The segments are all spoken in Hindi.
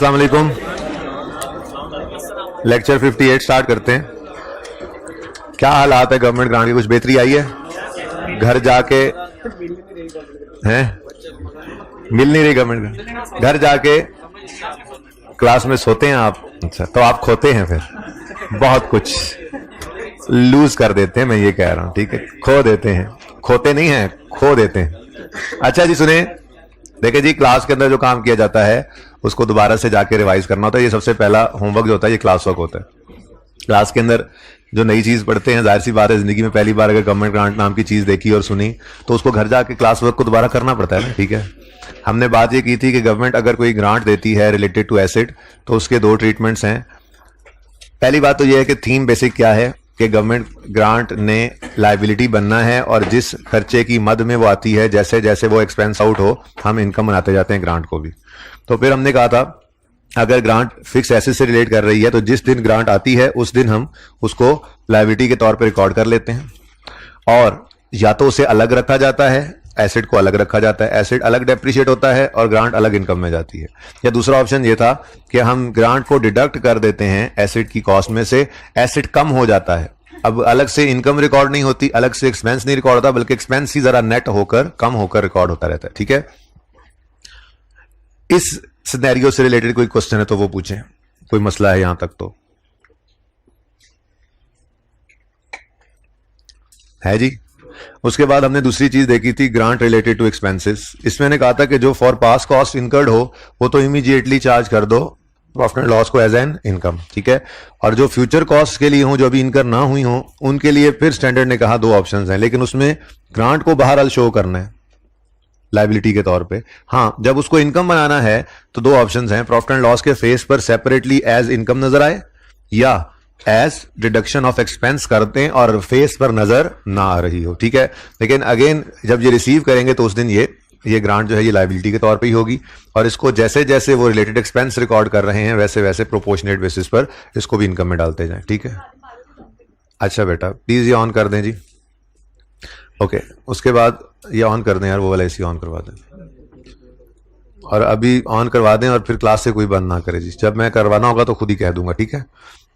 अस्सलाम वालेकुम। लेक्चर 58 स्टार्ट करते हैं। क्या हालात है गवर्नमेंट ग्रांट की? कुछ बेहतरी आई है? घर जाके हैं मिल नहीं रही गवर्नमेंट ग्रांट? घर जाके क्लास में सोते हैं आप? अच्छा, तो आप खोते हैं, फिर बहुत कुछ लूज कर देते हैं। मैं ये कह रहा हूं, ठीक है, खो देते हैं, खोते नहीं हैं, खो देते हैं। अच्छा जी, सुने, देखिए जी, क्लास के अंदर जो काम किया जाता है उसको दोबारा से जाके रिवाइज करना होता है। ये सबसे पहला होमवर्क जो होता है ये क्लास वर्क होता है। क्लास के अंदर जो नई चीज पढ़ते हैं, जाहिर सी बात है, जिंदगी में पहली बार अगर गवर्नमेंट ग्रांट नाम की चीज देखी और सुनी तो उसको घर जाके क्लास वर्क को दोबारा करना पड़ता है ना, ठीक है। हमने बात ये की थी कि गवर्नमेंट अगर कोई ग्रांट देती है रिलेटेड टू एसिड तो उसके दो ट्रीटमेंट्स हैं। पहली बात तो यह है कि थीम बेसिक क्या है कि गवर्नमेंट ग्रांट ने लायबिलिटी बनना है और जिस खर्चे की मद में वो आती है, जैसे जैसे वो एक्सपेंस आउट हो, हम इनकम बनाते जाते हैं ग्रांट को भी। तो फिर हमने कहा था अगर ग्रांट फिक्स एसेट से रिलेट कर रही है तो जिस दिन ग्रांट आती है उस दिन हम उसको लायबिलिटी के तौर पर रिकॉर्ड कर लेते हैं, और या तो उसे अलग रखा जाता है, एसेट को अलग रखा जाता है, एसेट अलग डेप्रिशिएट होता है और ग्रांट अलग इनकम में जाती है। या दूसरा ऑप्शन ये था कि हम ग्रांट को डिडक्ट कर देते हैं एसेट की कॉस्ट में से, एसेट कम हो जाता है, अब अलग से इनकम रिकॉर्ड नहीं होती, अलग से एक्सपेंस नहीं रिकॉर्ड होता, बल्कि एक्सपेंस ही जरा नेट होकर कम होकर रिकॉर्ड होता रहता है, ठीक है। इस सिनेरियो से रिलेटेड कोई क्वेश्चन है तो वो पूछें, कोई मसला है यहां तक तो है जी। उसके बाद हमने दूसरी चीज देखी थी ग्रांट रिलेटेड टू एक्सपेंसेस। इसमें ने कहा था कि जो फॉर पास कॉस्ट इनकर्ड हो वो तो इमीडिएटली चार्ज कर दो प्रॉफिट एंड लॉस को एज एन इनकम, ठीक है। और जो फ्यूचर कॉस्ट के लिए हो, जो अभी इनकर ना हुई हो, उनके लिए फिर स्टैंडर्ड ने कहा दो ऑप्शंस हैं, लेकिन उसमें ग्रांट को बहरहाल शो करना है लायबिलिटी के तौर पे। हाँ, जब उसको इनकम बनाना है तो दो ऑप्शंस हैं, प्रॉफिट एंड लॉस के फेस पर सेपरेटली एज इनकम नजर आए या एज डिडक्शन ऑफ एक्सपेंस करते हैं और फेस पर नजर ना आ रही हो, ठीक है। लेकिन अगेन जब ये रिसीव करेंगे तो उस दिन ये ग्रांट जो है ये लायबिलिटी के तौर पे ही होगी, और इसको जैसे जैसे वो रिलेटेड एक्सपेंस रिकॉर्ड कर रहे हैं वैसे वैसे प्रोपोर्शनेट बेसिस पर इसको भी इनकम में डालते जाएं, ठीक है। अच्छा बेटा, प्लीज ये ऑन कर दें जी। ओके, उसके बाद ये ऑन कर दें यार, वो वाला एसी ऑन करवा दें, और अभी ऑन करवा दें और फिर क्लास से कोई बंद ना करे जी। जब मैं करवाना होगा तो खुद ही कह दूंगा, ठीक है।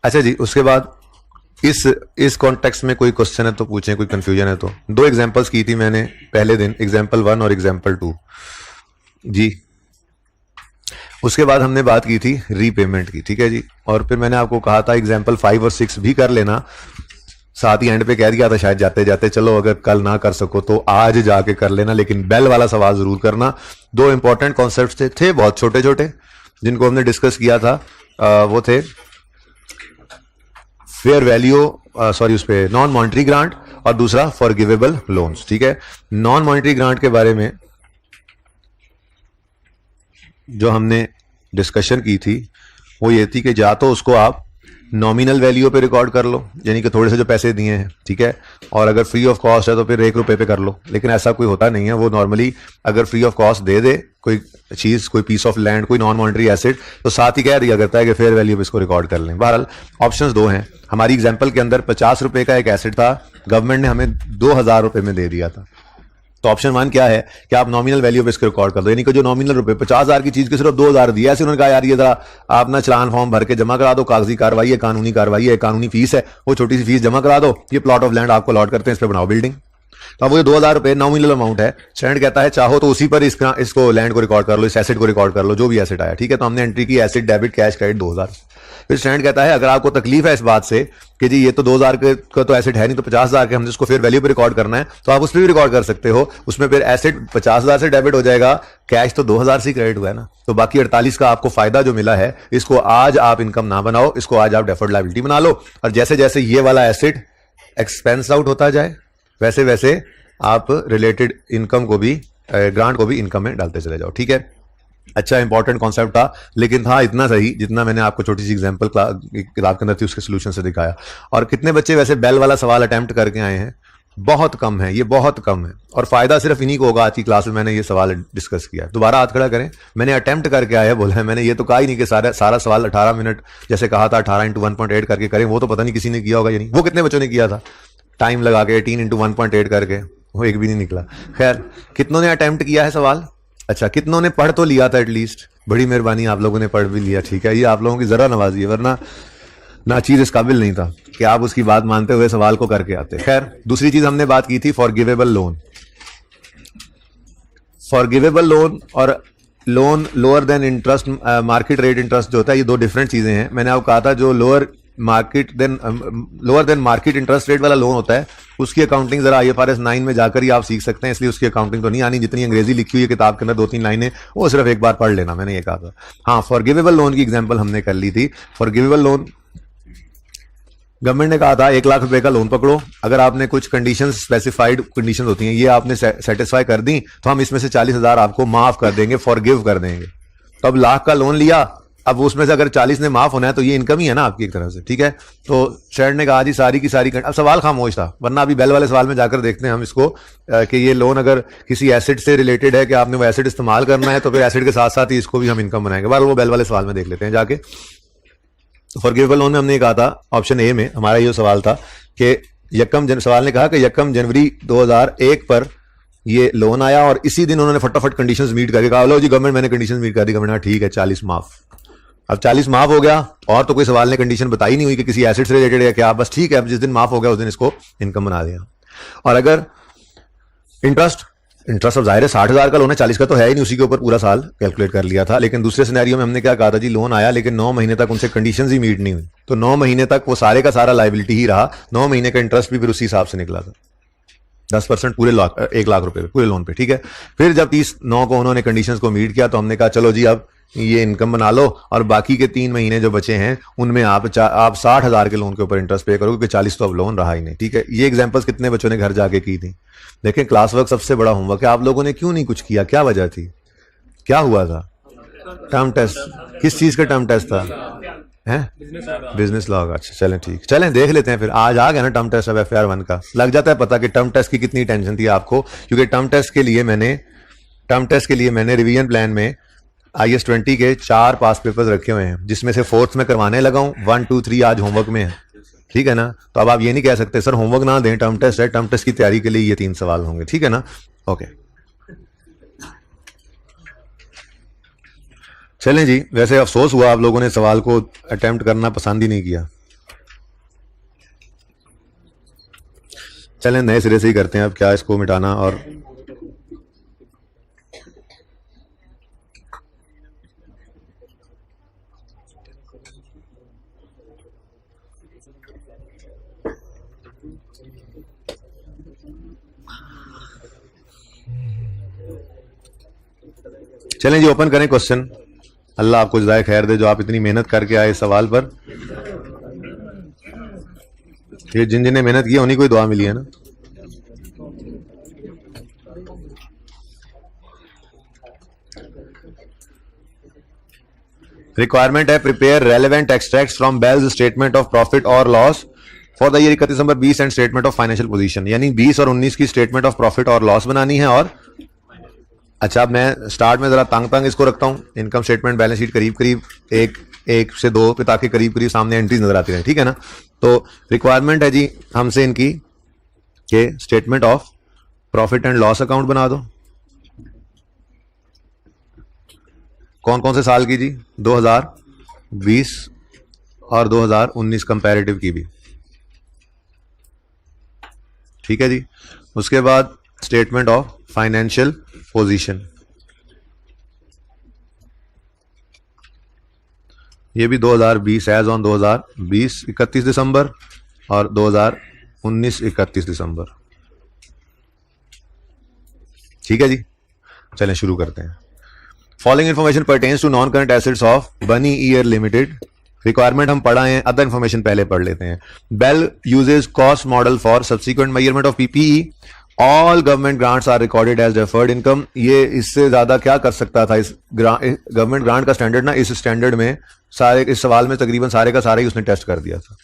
अच्छा जी, उसके बाद इस कॉन्टेक्स्ट में कोई क्वेश्चन है तो पूछें, कोई कंफ्यूजन है तो। दो एग्जांपल्स की थी मैंने पहले दिन, एग्जांपल 1 और एग्जांपल 2 जी। उसके बाद हमने बात की थी रीपेमेंट की, ठीक है जी। और फिर मैंने आपको कहा था एग्जांपल 5 और 6 भी कर लेना, साथ ही एंड पे कह दिया था शायद जाते जाते, चलो अगर कल ना कर सको तो आज जाके कर लेना, लेकिन बेल वाला सवाल जरूर करना। दो इंपॉर्टेंट कॉन्सेप्ट थे बहुत छोटे छोटे जिनको हमने डिस्कस किया था, वो थे फेयर वैल्यू, सॉरी उस पे नॉन मॉनिटरी ग्रांट, और दूसरा फॉरगिवेबल लोन्स, ठीक है। नॉन मॉनिटरी ग्रांट के बारे में जो हमने डिस्कशन की थी वो ये थी कि या तो उसको आप नॉमिनल वैल्यू पे रिकॉर्ड कर लो, यानी कि थोड़े से जो पैसे दिए हैं, ठीक है, और अगर फ्री ऑफ कॉस्ट है तो फिर 1 रुपए पे कर लो, लेकिन ऐसा कोई होता नहीं है। वो नॉर्मली अगर फ्री ऑफ कॉस्ट दे दे कोई चीज, कोई पीस ऑफ लैंड, कोई नॉन मॉनिटरी एसेट, तो साथ ही कह दिया करता है कि फेयर वैल्यू पे इसको रिकॉर्ड कर लें। बहरहाल ऑप्शंस दो हैं। हमारी एग्जाम्पल के अंदर 50 रुपए का एक एसेट था, गवर्नमेंट ने हमें 2000 रुपए में दे दिया था। तो ऑप्शन 1 क्या है कि आप नॉमिनल वैल्यू पे इसको रिकॉर्ड कर दो, यानी कि जो नॉमिनल रुपए 50,000 की चीज के सिर्फ 2,000 दिया, ऐसे उन्होंने कहा यार ये जरा आप ना चलान फॉर्म भर के जमा करा दो, कागजी कार्रवाई है, कानूनी कार्रवाई है, कानूनी फीस है, वो छोटी सी फीस जमा करा दो, ये प्लॉट ऑफ लैंड आपको अलॉट करते हैं, इस पे बनाओ बिल्डिंग। तो अब वो 2,000 रुपए नॉमिनल अमाउंट है, स्टैंड कहता है चाहो तो उसी पर इसको लैंड को रिकॉर्ड कर लो, इस एसेट को रिकॉर्ड कर लो, जो भी एसेट आया, ठीक है। तो हमने एंट्री की एसेट डेबिट कैश क्रेडिट 2,000। फिर स्टैंड कहता है अगर आपको तकलीफ है इस बात से कि जी ये तो 2,000 का तो एसेट है नहीं, तो 50,000 के हमने इसको फेयर वैल्यू पे रिकॉर्ड करना है, तो आप उस पर भी रिकॉर्ड कर सकते हो। उसमें फिर एसेट 50,000 से डेबिट हो जाएगा, कैश तो 2,000 से क्रेडिट हुआ है ना, तो बाकी 48 का आपको फायदा जो मिला है, इसको आज आप इनकम ना बनाओ, इसको आज आप डेफर्ड लायबिलिटी बना लो, और जैसे जैसे ये वाला एसेट एक्सपेंस आउट होता जाए वैसे वैसे आप रिलेटेड इनकम को भी, ग्रांट को भी इनकम में डालते चले जाओ, ठीक है। अच्छा इंपॉर्टेंट कॉन्सेप्ट था, लेकिन था इतना सही जितना मैंने आपको छोटी सी एग्जांपल किताब के अंदर थी उसके सोल्यूशन से दिखाया। और कितने बच्चे वैसे बेल वाला सवाल अटेम्प्ट करके आए हैं? बहुत कम है, ये बहुत कम है, और फायदा सिर्फ इन्हीं को होगा। आज की क्लास में मैंने ये सवाल डिस्कस किया। दोबारा हाथ खड़ा करें। मैंने अटेम्प्ट करके आया बोला है, मैंने ये तो कहा ही नहीं कि सारा सवाल 18 मिनट जैसे कहा था 18 × 1.8 करके करें, वो तो पता नहीं किसी ने किया होगा या नहीं। वो कितने बच्चों ने किया था टाइम लगा के 18 × 1.8 करके? वो एक भी नहीं निकला। खैर, कितनों ने अटेम्प्ट किया है सवाल? अच्छा, कितनों ने पढ़ तो लिया था एटलीस्ट? बड़ी मेहरबानी, आप लोगों ने पढ़ भी लिया, ठीक है। ये आप लोगों की जरा नवाजी है, वरना नाचीज इस काबिल नहीं था कि आप उसकी बात मानते हुए सवाल को करके आते। खैर, दूसरी चीज हमने बात की थी फॉरगिवेबल लोन। फॉरगिवेबल लोन और loan lower than interest, market rate interest जो होता है, ये दो डिफरेंट चीजें हैं। मैंने आपको कहा था जो lower than market interest rate वाला लोन होता है, उसकी अकाउंटिंग जरा IFRS 9 में जाकर ही आप सीख सकते हैं, इसलिए उसकी अकाउंटिंग तो नहीं आनी। जितनी अंग्रेजी लिखी हुई है किताब के अंदर 2-3 लाइनें, वो सिर्फ एक बार पढ़ लेना, मैंने ये कहा था। हाँ, फॉरगिवेबल लोन की एग्जांपल हमने कर ली थी। फॉरगिवेबल लोन, गवर्नमेंट ने कहा था 1 लाख रुपए का लोन पकड़ो, अगर आपने कुछ कंडीशन, स्पेसिफाइड कंडीशन होती हैं, ये आपने सेटिस्फाई कर दी तो हम इसमें से 40,000 आपको माफ कर देंगे, फॉरगिव कर देंगे। तो अब लाख का लोन लिया, अब उसमें से अगर 40 ने माफ होना है तो ये इनकम ही है ना आपकी एक तरह से, ठीक है। तो शेयर ने कहा जी सारी की सारी, अब सवाल खामोश था, वरना अभी बेल वाले सवाल में जाकर देखते हैं हम इसको कि ये लोन अगर किसी एसेट से रिलेटेड है कि आपने वो एसेट इस्तेमाल करना है, तो फिर एसेट के साथ साथ ही इसको भी हम इनकम बनाएंगे। बार वो बेल वाले सवाल में देख लेते हैं जाके। फॉरगिवेबल लोन में हमने कहा था, ऑप्शन ए में हमारा ये सवाल था कि सवाल ने कहा कि 1 जनवरी 2001 पर ये लोन आया और इसी दिन उन्होंने फटाफट कंडीशंस मीट करके कहा, लो जी गवर्नमेंट, मैंने कंडीशंस मीट कर दी। गवर्नमेंट ठीक है, 40 माफ। अब 40 माफ हो गया और तो कोई सवाल ने कंडीशन बताई नहीं हुई कि किसी एसेट से रिलेटेड है क्या, बस ठीक है, अब जिस दिन माफ हो गया उस दिन इसको इनकम बना दिया। और अगर इंटरेस्ट अब जाहिर है 60,000 का लोन है, 40 का तो है ही नहीं, उसी के ऊपर पूरा साल कैलकुलेट कर लिया था। लेकिन दूसरे सिनेरियो में हमने क्या कहा था जी, लोन आया लेकिन 9 महीने तक उनसे कंडीशंस ही मीट नहीं हुई, तो 9 महीने तक वो सारे का सारा लायबिलिटी ही रहा। 9 महीने का इंटरेस्ट भी फिर उसी हिसाब से निकला था, 10% पूरे 1 लाख रुपए पूरे लोन पे, ठीक है। फिर जब 30/9 को उन्होंने कंडीशंस को मीट किया तो हमने कहा चलो जी अब ये इनकम बना लो और बाकी के 3 महीने जो बचे हैं उनमें आप 60,000 के लोन के ऊपर इंटरेस्ट पे करो, क्योंकि 40 तो अब लोन रहा ही नहीं, ठीक है। ये एग्जांपल्स कितने बच्चों ने घर जाके की थी। देखें, क्लास वर्क सबसे बड़ा होमवर्क है। आप लोगों ने क्यों नहीं कुछ किया, क्या वजह थी, क्या हुआ था? टर्म टेस्ट, किस चीज का टर्म टेस्ट था? हैं, बिजनेस लॉ का। अच्छा चलें ठीक, चलें देख लेते हैं फिर। आज आ गया ना टर्म टेस्ट अब FAR 1 का, लग जाता है पता कि टर्म टेस्ट की कितनी टेंशन थी आपको, क्योंकि टर्म टेस्ट के लिए मैंने रिवीजन प्लान में IS 20 के 4 पास पेपर्स रखे हुए हैं, जिसमें से 4th में करवाने लगा हूं। 1, 2, 3 आज होमवर्क में है, ठीक है ना। तो अब आप ये नहीं कह सकते सर होमवर्क ना दें, टर्म टेस्ट है, टर्म टेस्ट की तैयारी के लिए ये 3 सवाल होंगे, ठीक है ना। ओके चलें जी, वैसे अफसोस हुआ आप लोगों ने सवाल को अटेम्प्ट करना पसंद ही नहीं किया। चलें नए सिरे से ही करते हैं, अब क्या इसको मिटाना। और चलें जी, ओपन करें क्वेश्चन। अल्लाह आपको जज़ाए खैर दे जो आप इतनी मेहनत करके आए इस सवाल पर। ये जिन जिन्हें मेहनत की उन्हीं को ही दुआ मिली है ना। रिक्वायरमेंट है prepare relevant extracts from Bell's statement of profit और loss for the year 31 December 20 and statement of financial position, यानी 20 और 19 की स्टेटमेंट ऑफ प्रॉफिट और लॉस बनानी है। और अच्छा, अब मैं स्टार्ट में जरा तंग इसको रखता हूं, इनकम स्टेटमेंट बैलेंस शीट करीब करीब 1 से 2 पे, ताकि करीब करीब सामने एंट्रीज नजर आती रहे, ठीक है ना। तो रिक्वायरमेंट है जी हमसे इनकी के statement of profit and loss account बना दो। कौन कौन से साल की जी? 2020 और 2019 कंपैरेटिव की भी, ठीक है जी। उसके बाद स्टेटमेंट ऑफ फाइनेंशियल पोजीशन, ये भी 2020 एज ऑन 2020 31 दिसंबर और 2019 31 दिसंबर, ठीक है जी। चलें शुरू करते हैं। Following information pertains to non current assets of bunny year limited. Requirement हम पढ़ा है, अदर इन्फॉर्मेशन पहले पढ़ लेते हैं। Bell uses cost model for subsequent measurement of PPE, all government grants are recorded as deferred income. ये इससे ज्यादा क्या कर सकता था? इस गवर्नमेंट ग्रांट का स्टैंडर्ड ना, इस स्टैंडर्ड में सारे, इस सवाल में तकरीबन सारे का सारा ही उसने टेस्ट कर दिया था।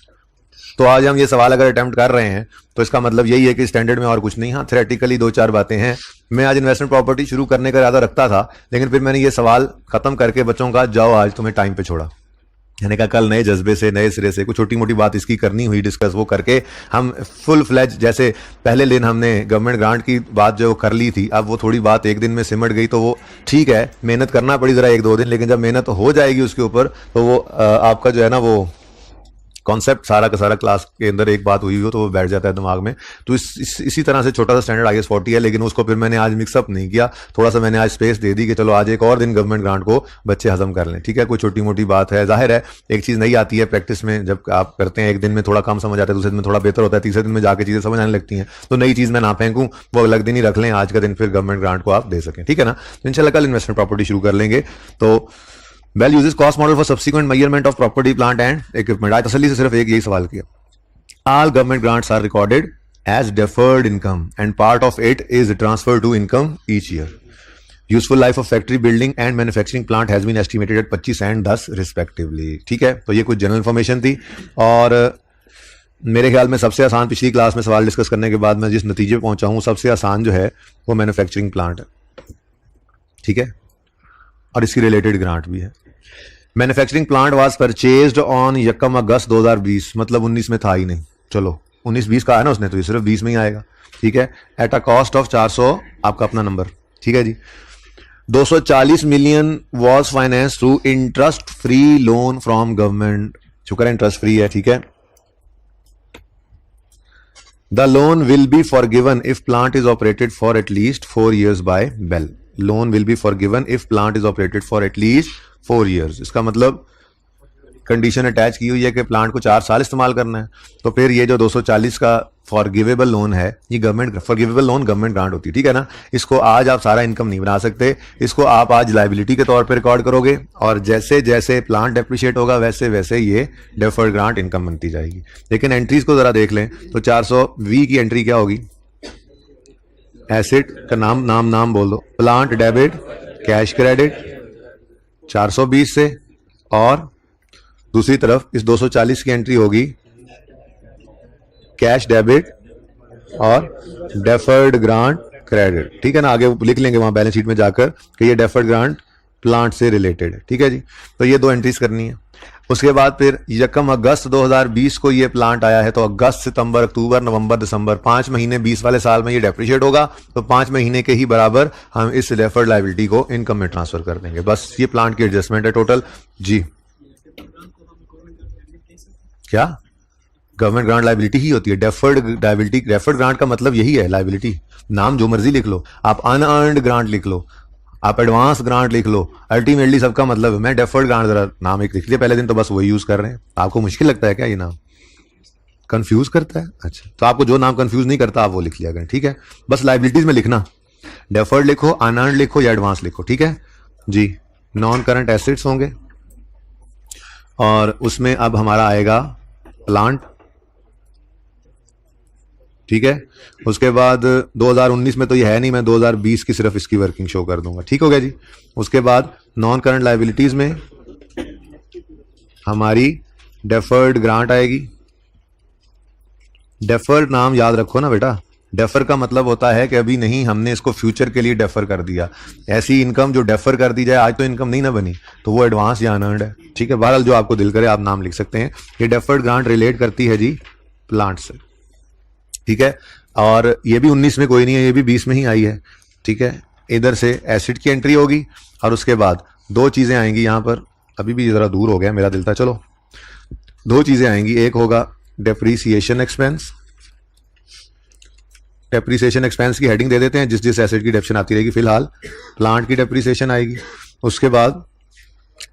तो आज हम ये सवाल अगर अटेम्प्ट कर रहे हैं तो इसका मतलब यही है कि स्टैंडर्ड में और कुछ नहीं। हाँ, थ्योरेटिकली 2-4 बातें हैं। मैं आज इन्वेस्टमेंट प्रॉपर्टी शुरू करने का इरादा रखता था, लेकिन फिर मैंने ये सवाल खत्म करके बच्चों का जाओ आज तुम्हें टाइम पे छोड़ा, मैंने कहा कल नए जज्बे से नए सिरे से कुछ छोटी मोटी बात इसकी करनी हुई डिस्कस, वो करके हम फुल फ्लैज, जैसे पहले दिन हमने गवर्नमेंट ग्रांट की बात जो कर ली थी, अब वो थोड़ी बात एक दिन में सिमट गई, तो वो ठीक है, मेहनत करना पड़ी ज़रा 1-2 दिन, लेकिन जब मेहनत हो जाएगी उसके ऊपर तो वो आपका जो है ना वो कॉन्सेप्ट सारा का सारा क्लास के अंदर एक बात हुई हो तो वो बैठ जाता है दिमाग में। तो इसी तरह से छोटा सा स्टैंडर्ड IAS 40 है, लेकिन उसको फिर मैंने आज मिक्सअप नहीं किया, थोड़ा सा मैंने आज स्पेस दे दी कि चलो आज एक और दिन गवर्नमेंट ग्रांट को बच्चे हजम कर लें, ठीक है। कोई छोटी मोटी बात है, जाहिर है एक चीज़ नहीं आती है प्रैक्टिस में, जब आप करते हैं एक दिन में थोड़ा कम समझ आता है, दूसरे दिन में थोड़ा बेहतर होता है, तीसरे दिन में जाके चीज़ें समझ आने लगती हैं, तो नई चीज़ मैं ना फेंकूँ, वो अलग दिन ही रख लें, आज का दिन फिर गवर्नमेंट ग्रांट को आप दे सकें, ठीक है ना। तो इंशाल्लाह कल इन्वेस्टमेंट प्रॉपर्टी शुरू कर लेंगे। तो well uses cost model for subsequent measurement of property plant and equipment. आज तसल्ली से सिर्फ एक यही सवाल किया। All government grants are recorded as deferred income and part of it is transferred to income each year. Useful life of factory building and manufacturing plant has been estimated at 25 and 10 respectively. ठीक है, तो ये कुछ जनरल इन्फॉर्मेशन थी, और मेरे ख्याल में सबसे आसान, पिछली क्लास में सवाल डिस्कस करने के बाद मैं जिस नतीजे पे पहुंचा हूं, सबसे आसान जो है वो मैन्युफैक्चरिंग प्लांट है, ठीक है, और इसकी रिलेटेड ग्रांट भी है। Manufacturing plant was purchased on 1 अगस्त 2020, मतलब 19 में था ही नहीं, चलो 19-20 का है ना उसने, तो ये सिर्फ 20 में ही आएगा, ठीक है। एट अ कॉस्ट ऑफ 400, आपका अपना नंबर, ठीक है जी। 240 million was finance through interest free loan from government, शुक्र है इंटरेस्ट फ्री है, ठीक है। The loan will be forgiven if plant is operated for at least 4 years by Bell. Loan will be forgiven if plant is operated for at least 4 years। इसका मतलब कंडीशन अटैच की हुई है कि प्लांट को 4 साल इस्तेमाल करना है, तो फिर ये जो 240 का फॉरगिवेबल लोन है, ये government forgivable loan government grant होती है, ठीक है ना। इसको आज आप सारा इनकम नहीं बना सकते, इसको आप आज लायबिलिटी के तौर पे रिकॉर्ड करोगे, और जैसे जैसे प्लांट डेप्रिशिएट होगा वैसे वैसे ये डेफर्ड ग्रांट इनकम बनती जाएगी। लेकिन एंट्रीज को जरा देख लें, तो 420 की एंट्री क्या होगी, एसेट का नाम बोल दो, प्लांट डेबिट कैश क्रेडिट 420 से, और दूसरी तरफ इस 240 की एंट्री होगी कैश डेबिट और डेफर्ड ग्रांट क्रेडिट, ठीक है ना। आगे लिख लेंगे वहां बैलेंस शीट में जाकर कि ये डेफर्ड ग्रांट प्लांट से रिलेटेड है, ठीक है जी। तो ये 2 एंट्रीज करनी है। उसके बाद फिर 1 अगस्त 2020 को ये प्लांट आया है, तो अगस्त, सितंबर, अक्टूबर, नवंबर, दिसंबर, 5 महीने 20 वाले साल में ये डेप्रिशिएट होगा, तो 5 महीने के ही बराबर हम इस डेफर्ड लायबिलिटी को इनकम में ट्रांसफर कर देंगे। बस ये प्लांट की एडजस्टमेंट है टोटल जी। क्या गवर्नमेंट ग्रांट लायबिलिटी ही होती है, डेफर्ड लायबिलिटी। डेफर्ड ग्रांट का मतलब यही है, लायबिलिटी, नाम जो मर्जी लिख लो, आप अनअर्न्ड ग्रांट लिख लो, आप एडवांस ग्रांट लिख लो, अल्टीमेटली सबका मतलब है। मैं डेफर्ड ग्रांट, जरा नाम एक लिख लिया पहले दिन, तो बस वही यूज कर रहे हैं। आपको मुश्किल लगता है क्या ये नाम, कंफ्यूज करता है? अच्छा, तो आपको जो नाम कंफ्यूज नहीं करता आप वो लिख लिया करें, ठीक है। बस लायबिलिटीज में लिखना, डेफर्ड लिखो, अनअर्न्ड लिखो या एडवांस लिखो, ठीक है जी। नॉन करंट एसेट्स होंगे, और उसमें अब हमारा आएगा प्लांट, ठीक है। उसके बाद 2019 में तो ये है नहीं, मैं 2020 की सिर्फ इसकी वर्किंग शो कर दूंगा, ठीक हो गया जी। उसके बाद नॉन करंट लायबिलिटीज में हमारी डेफर्ड ग्रांट आएगी। डेफर्ड नाम याद रखो ना बेटा, डेफर का मतलब होता है कि अभी नहीं, हमने इसको फ्यूचर के लिए डेफर कर दिया। ऐसी इनकम जो डेफर कर दी जाए, आज तो इनकम नहीं ना बनी, तो वो एडवांस या अनअर्न्ड है, ठीक है। बहरहाल जो आपको दिल करे आप नाम लिख सकते हैं। ये डेफर्ड ग्रांट रिलेट करती है जी प्लांट से, ठीक है। और ये भी 19 में कोई नहीं है, ये भी 20 में ही आई है, ठीक है। इधर से एसिड की एंट्री होगी, और उसके बाद 2 चीजें आएंगी यहाँ पर, अभी भी जरा दूर हो गया मेरा दिल था, चलो 2 चीजें आएंगी। एक होगा डेप्रीसिएशन एक्सपेंस, डेप्रीसिएशन एक्सपेंस की हेडिंग दे देते हैं, जिस जिस एसेट की डेप्शन आती रहेगी। फिलहाल प्लांट की डेप्रीसिएशन आएगी, उसके बाद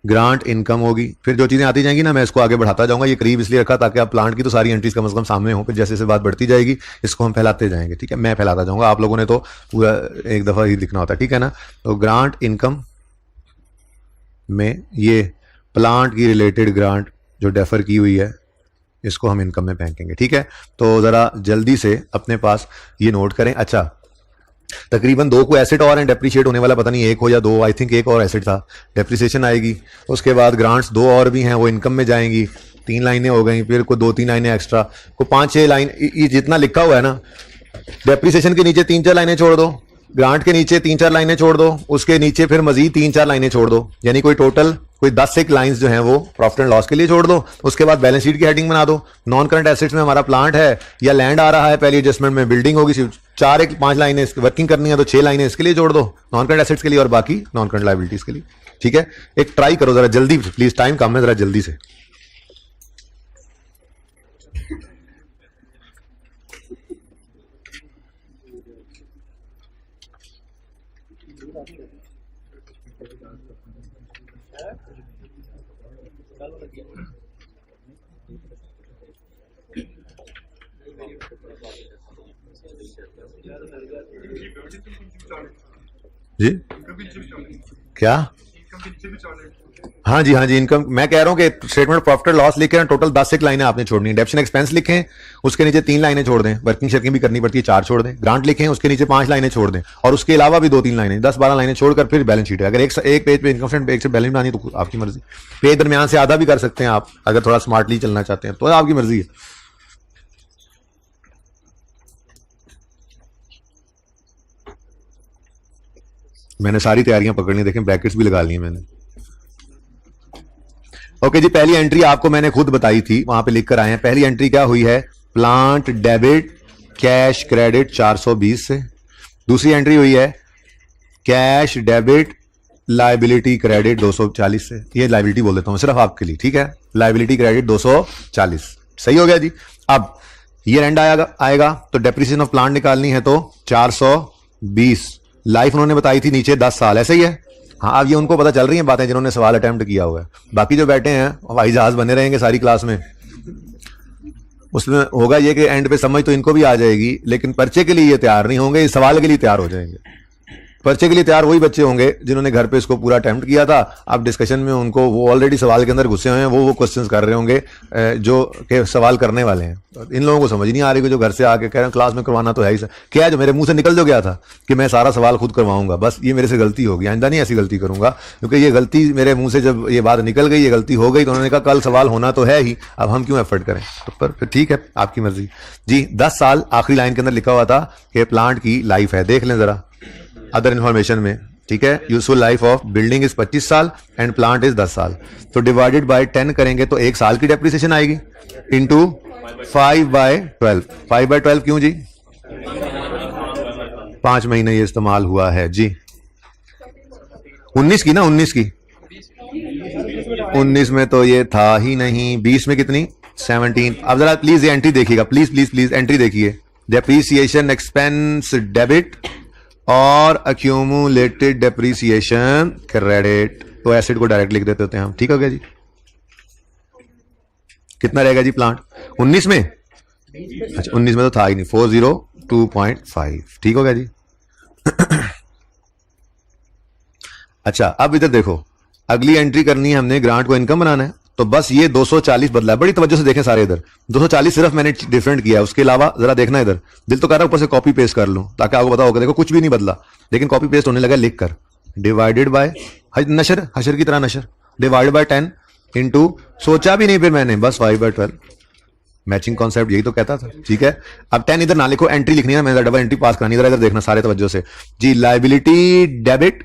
ग्रांट इनकम होगी, फिर जो चीजें आती जाएंगी ना मैं इसको आगे बढ़ाता जाऊंगा। ये करीब इसलिए रखा ताकि आप प्लांट की तो सारी एंट्रीज कम से कम सामने हो, फिर जैसे जैसे बात बढ़ती जाएगी इसको हम फैलाते जाएंगे, ठीक है। मैं फैलाता जाऊंगा, आप लोगों ने तो पूरा एक दफा ही लिखना होता है, ठीक है ना। तो ग्रांट इनकम में ये प्लांट की रिलेटेड ग्रांट जो डेफर की हुई है इसको हम इनकम में फेंकेंगे, ठीक है। तो जरा जल्दी से अपने पास ये नोट करें। अच्छा, तकरीबन 2 को एसेट और हैं डेप्रिशिएट होने वाला, पता नहीं 1 हो या 2, आई थिंक 1 और एसेट था, डेप्रिसिएशन आएगी। उसके बाद ग्रांट्स 2 और भी हैं, वो इनकम में जाएंगी। 3 लाइनें हो गई, फिर को 2-3 लाइनें एक्स्ट्रा, को 5-6 लाइन, ये जितना लिखा हुआ है ना, डेप्रिसिएशन के नीचे 3-4 लाइनें छोड़ दो, ग्रांट के नीचे 3-4 लाइनें छोड़ दो, उसके नीचे फिर मजीद 3-4 लाइनें छोड़ दो, यानी कोई टोटल कोई 10 एक लाइंस जो हैं वो प्रॉफिट एंड लॉस के लिए छोड़ दो, उसके बाद बैलेंस शीट की हेडिंग बना दो। नॉन करंट एसेट्स में हमारा प्लांट है या लैंड आ रहा है, पहली एडजस्टमेंट में बिल्डिंग होगी, सिर्फ 4-5 लाइनें वर्किंग करनी है तो 6 लाइनें इसके लिए जोड़ दो नॉन करंट एसेट्स के लिए और बाकी नॉन करंट लायबिलिटीज के लिए। ठीक है, एक ट्राई करो जरा जल्दी प्लीज, टाइम कम है, जरा जल्दी से। जी क्या? हाँ जी इनकम मैं कह रहा हूं कि स्टेटमेंट प्रॉफिट एंड लॉस लिखे टोटल 10 एक लाइनें आपने छोड़नी है। डेप्शन एक्सपेंस लिखें, उसके नीचे 3 लाइनें छोड़ दें, वर्किंग शर्किंग भी करनी पड़ती है 4 छोड़ दें। ग्रांट लिखें, उसके नीचे 5 लाइनें छोड़ दें और उसके अलावा भी 2-3 लाइनें, 10-12 लाइनें छोड़कर फिर बैलेंस शीट है। अगर एक पेज पे इनकम स्टेटमेंट एक से बैलेंस बनानी तो आपकी मर्जी, पेज दरमियान से आधा भी कर सकते हैं आप, अगर थोड़ा स्मार्टली चलना चाहते हैं तो आपकी मर्जी है। मैंने सारी तैयारियां पकड़नी, देखें ब्रैकेट्स भी लगा ली मैंने। ओके जी, पहली एंट्री आपको मैंने खुद बताई थी, वहां पे लिख कर आए हैं। पहली एंट्री क्या हुई है? प्लांट डेबिट कैश क्रेडिट 420 से। दूसरी एंट्री हुई है कैश डेबिट लायबिलिटी क्रेडिट 240 से। ये लायबिलिटी बोल देता हूं सिर्फ आपके लिए, ठीक है? लायबिलिटी क्रेडिट 240, सही हो गया जी। अब ये एंड आएगा तो डेप्रिसिएशन ऑफ प्लांट निकालनी है तो 420। लाइफ उन्होंने बताई थी नीचे 10 साल, ऐसे ही है। हाँ, अब ये उनको पता चल रही है बातें जिन्होंने सवाल अटेम्प्ट किया हुआ है। बाकी जो बैठे हैं हवाई जहाज बने रहेंगे सारी क्लास में, उसमें होगा ये कि एंड पे समझ तो इनको भी आ जाएगी, लेकिन पर्चे के लिए ये तैयार नहीं होंगे, इस सवाल के लिए तैयार हो जाएंगे। पर्चे के लिए तैयार वही बच्चे होंगे जिन्होंने घर पे इसको पूरा अटेम्प्ट किया था। अब डिस्कशन में उनको वो ऑलरेडी सवाल के अंदर घुसे हुए हैं, वो क्वेश्चंस कर रहे होंगे जो के सवाल करने वाले हैं। इन लोगों को समझ नहीं आ रही कि जो घर से आके कह रहे हैं क्लास में करवाना तो है ही सर, क्या है जो मेरे मुंह से निकल जो गया था कि मैं सारा सवाल खुद करवाऊंगा, बस ये मेरे से गलती होगी, आइंदा नहीं ऐसी गलती करूंगा। क्योंकि ये गलती मेरे मुंह से जब ये बात निकल गई, ये गलती हो गई, तो उन्होंने कहा कल सवाल होना तो है ही, अब हम क्यों एफर्ट करें। तो पर फिर ठीक है, आपकी मर्जी जी। 10 साल आखिरी लाइन के अंदर लिखा हुआ था कि प्लांट की लाइफ है, देख लें जरा अदर इंफॉर्मेशन में, ठीक है? Useful life of building is 25 साल एंड प्लांट इज 10 साल। तो डिवाइडेड बाय 10 करेंगे तो 1 साल की डेप्रिसिएशन आएगी इंटू 5/12। 5/12 क्यों जी? 5 महीने ये इस्तेमाल हुआ है जी। 19 की ना, 19 की, 19 में तो ये था ही नहीं। 20 में कितनी? 17। अब जरा प्लीज ये एंट्री देखिएगा, प्लीज प्लीज प्लीज एंट्री देखिए। डेप्रिसिएशन एक्सपेंस डेबिट और अक्यूमुलेटेड डेप्रिसिएशन क्रेडिट, तो एसिड को डायरेक्ट लिख देते हैं हम, ठीक हो गया जी। कितना रहेगा जी प्लांट 19 में? अच्छा 19 में तो था ही नहीं, 402.5, ठीक हो गया जी। अच्छा अब इधर देखो, अगली एंट्री करनी है हमने, ग्रांट को इनकम बनाना है, तो बस ये 240 बदला है। बड़ी तवज्जो से देखें सारे, इधर 240 सिर्फ मैंने डिफरेंट किया है, उसके अलावा जरा देखना इधर, दिल तो कर रहा है ऊपर से कॉपी पेस्ट कर लूं ताकि आपको पता होगा। देखो कुछ भी नहीं बदला, लेकिन कॉपी पेस्ट होने लगा लिख कर। डिवाइडेड बाय नशर, हशर की तरह नशर, डिवाइडेड बाय 10 इंटू, सोचा भी नहीं फिर मैंने, बस 5/12। मैचिंग कॉन्सेप्ट यही तो कहता था, ठीक है? अब 10 इधर ना लिखो, एंट्री लिखनी है, मैंने डबल एंट्री पास करानी है। इधर देखना सारे तवज्जो से जी। लायबिलिटी डेबिट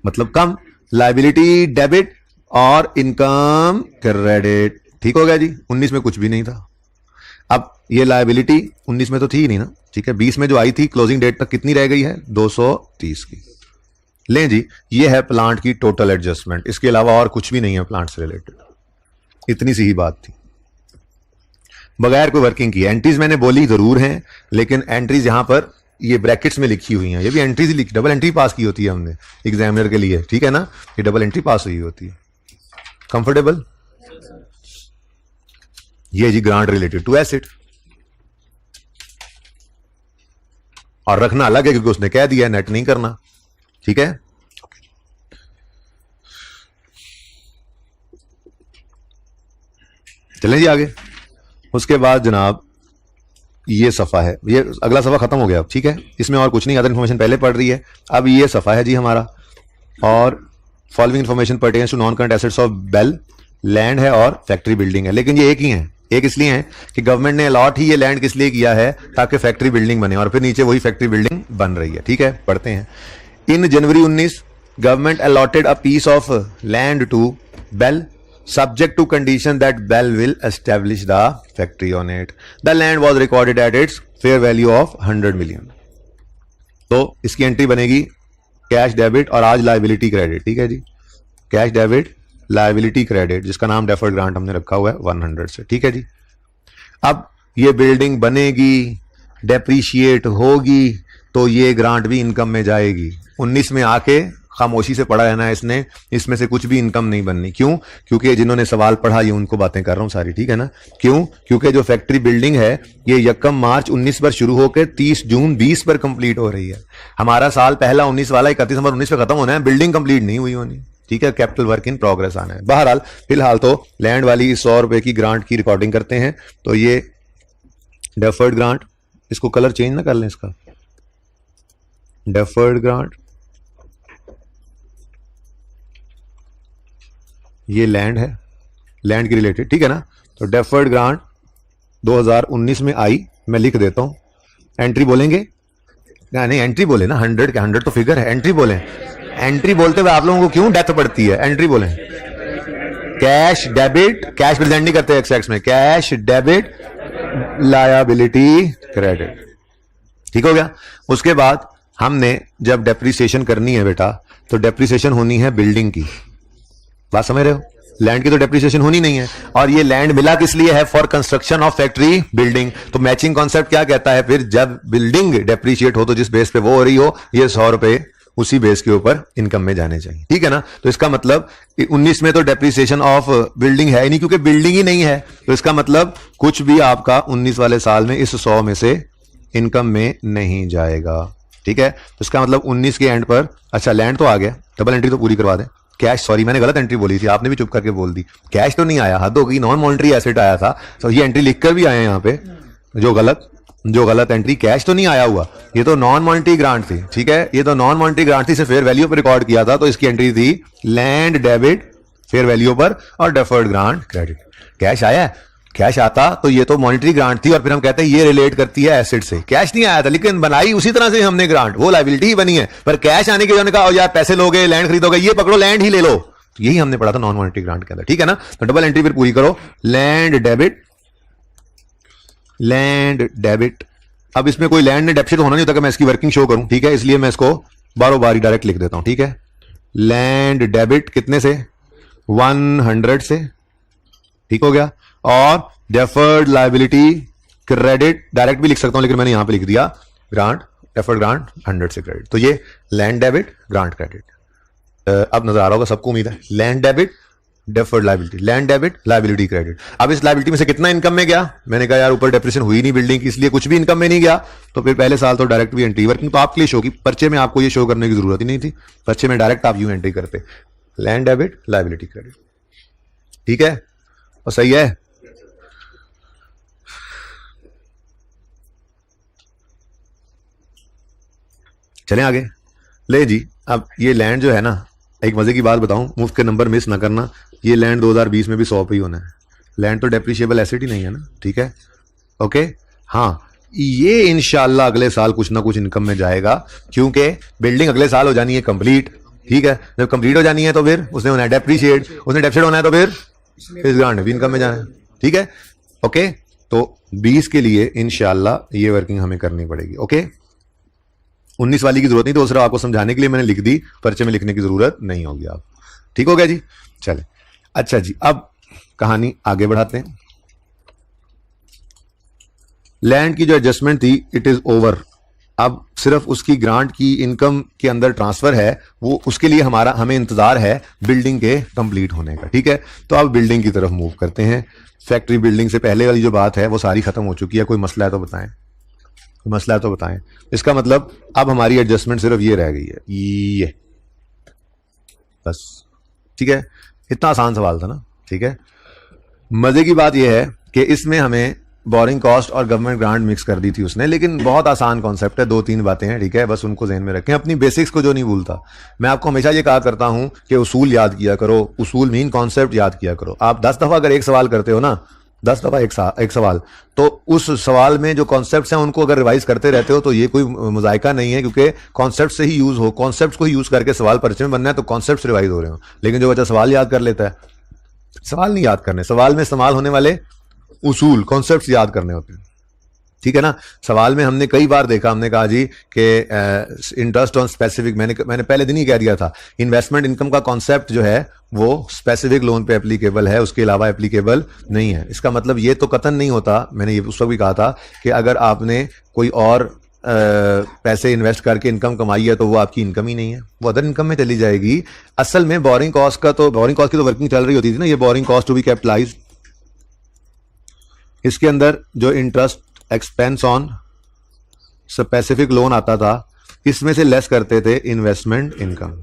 मतलब कम, लायबिलिटी डेबिट और इनकम क्रेडिट, ठीक हो गया जी। 19 में कुछ भी नहीं था। अब ये लायबिलिटी 19 में तो थी ही नहीं ना, ठीक है? 20 में जो आई थी क्लोजिंग डेट तक कितनी रह गई है? 230 की। लें जी, ये है प्लांट की टोटल एडजस्टमेंट, इसके अलावा और कुछ भी नहीं है प्लांट से रिलेटेड, इतनी सी ही बात थी, बगैर कोई वर्किंग की। एंट्रीज मैंने बोली जरूर हैं, लेकिन एंट्रीज यहां पर ये ब्रैकेट्स में लिखी हुई हैं, ये भी एंट्रीज ही लिखी, डबल एंट्री पास की होती है हमने एग्जामिनर के लिए, ठीक है ना? ये डबल एंट्री पास हुई होती है। कंफर्टेबल? ये जी ग्रांट रिलेटेड टू एसेट, और रखना अलग है क्योंकि उसने कह दिया नेट नहीं करना, ठीक है? चलें जी आगे। उसके बाद जनाब ये सफा है, ये अगला सफा खत्म हो गया, ठीक है? इसमें और कुछ नहीं, अदर इन्फॉर्मेशन पहले पढ़ रही है। अब ये सफा है जी हमारा, और following information pertains to non current assets of Bell, land है और फैक्ट्री बिल्डिंग है, लेकिन ये एक ही है। एक इसलिए है कि गवर्नमेंट ने अलॉट ही ये लैंड किस लिए किया है, ताकि फैक्ट्री बिल्डिंग बने, और फिर नीचे वही फैक्ट्री बिल्डिंग बन रही है, ठीक है? पढ़ते हैं। In January 19 government allotted a piece of land to Bell subject to condition that Bell will establish the factory on it. The land was recorded at its fair value of 100 million. तो इसकी एंट्री बनेगी कैश डेबिट और आज लाइबिलिटी क्रेडिट, ठीक है जी, कैश डेबिट लाइबिलिटी क्रेडिट, जिसका नाम डेफर्ड ग्रांट हमने रखा हुआ है 100 से, ठीक है जी। अब ये बिल्डिंग बनेगी, डेप्रीशिएट होगी, तो ये ग्रांट भी इनकम में जाएगी। 19 में आके खामोशी से पढ़ा रहना है इसने, इसमें से कुछ भी इनकम नहीं बननी। क्यों? क्योंकि जिन्होंने सवाल पढ़ा ये उनको बातें कर रहा हूं सारी, ठीक है ना। क्यों? क्योंकि जो फैक्ट्री बिल्डिंग है ये 1 मार्च 19 पर शुरू होकर 30 जून 20 पर कंप्लीट हो रही है। हमारा साल पहला 19 वाला 31 नवंबर 19 पर खत्म होना है, बिल्डिंग कंप्लीट नहीं हुई होनी, ठीक है। कैपिटल वर्क इन प्रोग्रेस आना है। बहरहाल फिलहाल तो लैंड वाली 100 रुपए की ग्रांट की रिकॉर्डिंग करते हैं। तो ये डेफर्ड ग्रांट, इसको कलर चेंज ना कर लें इसका, डेफर्ड ग्रांट, ये लैंड है, लैंड की रिलेटेड, ठीक है ना। तो डेफर्ड ग्रांट 2019 में आई, मैं लिख देता हूं। एंट्री बोलेंगे, नहीं एंट्री बोले ना, 100 तो फिगर है, एंट्री बोले। एंट्री बोलते हुए आप लोगों को क्यों डेथ पड़ती है? एंट्री बोले, कैश डेबिट, कैश प्रेजेंट नहीं करते एक्स में, कैश डेबिट लायबिलिटी क्रेडिट, ठीक हो गया। उसके बाद हमने जब डेप्रीसिएशन करनी है बेटा, तो डेप्रीसिएशन होनी है बिल्डिंग की, बात समझ रहे हो। लैंड की तो डेप्रिसिएशन होनी नहीं है, और ये लैंड मिला किस लिए है? For construction of factory building. तो मैचिंग कॉन्सेप्ट क्या कहता है फिर? जब बिल्डिंग डेप्रिशिएट हो तो जिस बेस पे वो हो रही हो, ये 100 रुपए उसी बेस के ऊपर इनकम में जाने चाहिए, ठीक है ना। तो इसका मतलब 19 में तो डेप्रिसिएशन ऑफ बिल्डिंग है ही नहीं, क्योंकि बिल्डिंग ही नहीं है। तो इसका मतलब कुछ भी आपका 19 वाले साल में इस 100 में से इनकम में नहीं जाएगा, ठीक है। तो इसका मतलब 19 के एंड पर, अच्छा लैंड तो आ गया, डबल एंट्री तो पूरी करवा दें। कैश, सॉरी मैंने गलत एंट्री बोली थी, आपने भी चुप करके बोल दी। कैश तो नहीं आया, हद हो गई, नॉन मॉनिटरी एसेट आया था। तो ये एंट्री लिखकर भी आए हैं यहाँ पे, जो गलत एंट्री, कैश तो नहीं आया हुआ, ये तो नॉन मॉनिटरी ग्रांट थी, ठीक है। ये तो नॉन मॉनिटरी ग्रांट थी, फेयर वैल्यू पर रिकॉर्ड किया था, तो इसकी एंट्री थी लैंड डेबिट फेयर वैल्यू पर और डेफर्ड ग्रांट क्रेडिट। कैश आया, कैश आता तो ये तो मॉनिटरी ग्रांट थी, और फिर हम कहते हैं ये रिलेट करती है एसेट से। कैश नहीं आया था, लेकिन बनाई उसी तरह से हमने ग्रांट, वो लायबिलिटी ही बनी है। पर कैश आने के बाद कहा यार पैसे लोगे, लैंड खरीदोगे, ये पकड़ो लैंड ही ले लो, तो यही हमने पढ़ा था नॉन मॉनिटरी ग्रांट के अंदर, ठीक है ना। तो डबल एंट्री फिर पूरी करो, लैंड डेबिट। अब इसमें कोई लैंड ने डेप्सिट होना नहीं होता कि मैं इसकी वर्किंग शो करूं, ठीक है, इसलिए मैं इसको बारो बारी डायरेक्ट लिख देता हूं, ठीक है। लैंड डेबिट कितने से? 100 से, ठीक हो गया। और डेफर्ड लायबिलिटी क्रेडिट डायरेक्ट भी लिख सकता हूं, लेकिन मैंने यहां पे लिख दिया ग्रांट, डेफर्ड ग्रांट 100 से क्रेडिट। तो ये लैंड डेबिट ग्रांट क्रेडिट, अब नजर आ रहा होगा सबको उम्मीद है। Land debit deferred liability, land debit liability credit. अब इस लायबिलिटी में से कितना इनकम में गया? मैंने कहा यार ऊपर डेप्रिसिएशन हुई नहीं बिल्डिंग की, इसलिए कुछ भी इनकम में नहीं गया। तो फिर पहले साल तो डायरेक्ट भी एंट्री, वर्किंग तो आपके लिए शो की, पर्चे में आपको ये शो करने की जरूरत ही नहीं थी, पर्चे में डायरेक्ट आप यूं एंट्री करते, लैंड डेबिट लायबिलिटी क्रेडिट, ठीक है। और सही है, चलें आगे। ले जी, अब ये लैंड जो है ना, एक मजे की बात बताऊं, मुफ्त के नंबर मिस ना करना, ये लैंड 2020 में भी 100 पे ही होना है। लैंड तो डेप्रिशिएबल एसेट ही नहीं है ना, ठीक है, ओके। हाँ, ये इंशाल्लाह अगले साल कुछ ना कुछ इनकम में जाएगा, क्योंकि बिल्डिंग अगले साल हो जानी है कंप्लीट, ठीक है। जब कंप्लीट हो जानी है तो फिर उसने होना है डेप्रिशिएट, उसने डेप्रिशिएट होना है तो फिर इस ग्रांट में भी इनकम में जाना है, ठीक है, ओके। तो 20 के लिए इंशाल्लाह ये वर्किंग हमें करनी पड़ेगी, ओके। 19 वाली की जरूरत नहीं, तो सिर्फ आपको समझाने के लिए मैंने लिख दी, पर्चे में लिखने की जरूरत नहीं होगी आप, ठीक हो गया जी। चले, अच्छा जी, अब कहानी आगे बढ़ाते हैं। लैंड की जो एडजस्टमेंट थी इट इज ओवर, अब सिर्फ उसकी ग्रांट की इनकम के अंदर ट्रांसफर है, वो उसके लिए हमें इंतजार है बिल्डिंग के कंप्लीट होने का, ठीक है। तो अब बिल्डिंग की तरफ मूव करते हैं। फैक्ट्री बिल्डिंग से पहले वाली जो बात है वो सारी खत्म हो चुकी है, कोई मसला है तो बताएं, मसला है तो बताएं। इसका मतलब अब हमारी एडजस्टमेंट सिर्फ ये रह गई है, ये बस, ठीक है। इतना आसान सवाल था ना, ठीक है। मजे की बात यह है कि इसमें हमें बोरिंग कॉस्ट और गवर्नमेंट ग्रांट मिक्स कर दी थी उसने, लेकिन बहुत आसान कॉन्सेप्ट है, 2-3 बातें हैं, ठीक है, बस उनको ज़हन में रखें, अपनी बेसिक्स को जो नहीं भूलता। मैं आपको हमेशा ये कहा करता हूं कि उसूल याद किया करो, उसूल मीन कॉन्सेप्ट याद किया करो। आप 10 दफा अगर एक सवाल करते हो ना, 10 दफा एक सवाल, तो उस सवाल में जो कॉन्सेप्ट्स हैं उनको अगर रिवाइज करते रहते हो तो ये कोई मुजायका नहीं है, क्योंकि कॉन्सेप्ट से ही यूज हो, कॉन्सेप्ट को ही यूज करके सवाल परिचय में बनना है तो कॉन्सेप्ट रिवाइज हो रहे हो। लेकिन जो बच्चा सवाल याद कर लेता है, सवाल नहीं याद करने, सवाल में इस्तेमाल होने वाले उसूल कॉन्सेप्ट्स याद करने होते हैं, ठीक है ना। सवाल में हमने कई बार देखा, हमने कहा जी कि इंटरेस्ट ऑन स्पेसिफिक, मैंने पहले दिन ही कह दिया था, इन्वेस्टमेंट इनकम का कॉन्सेप्ट जो है वो स्पेसिफिक लोन पे एप्लीकेबल है, उसके अलावा एप्लीकेबल नहीं है। इसका मतलब ये तो कतन नहीं होता, मैंने ये उस वक्त भी कहा था कि अगर आपने कोई और पैसे इन्वेस्ट करके इनकम कमाई है तो वो आपकी इनकम ही नहीं है, वो अदर इनकम में चली जाएगी। असल में बोरिंग कॉस्ट की तो वर्किंग चल रही होती थी ना, ये borrowing cost to be capitalised, इसके अंदर जो interest expense on specific loan आता था, इसमें से लेस करते थे इन्वेस्टमेंट इनकम।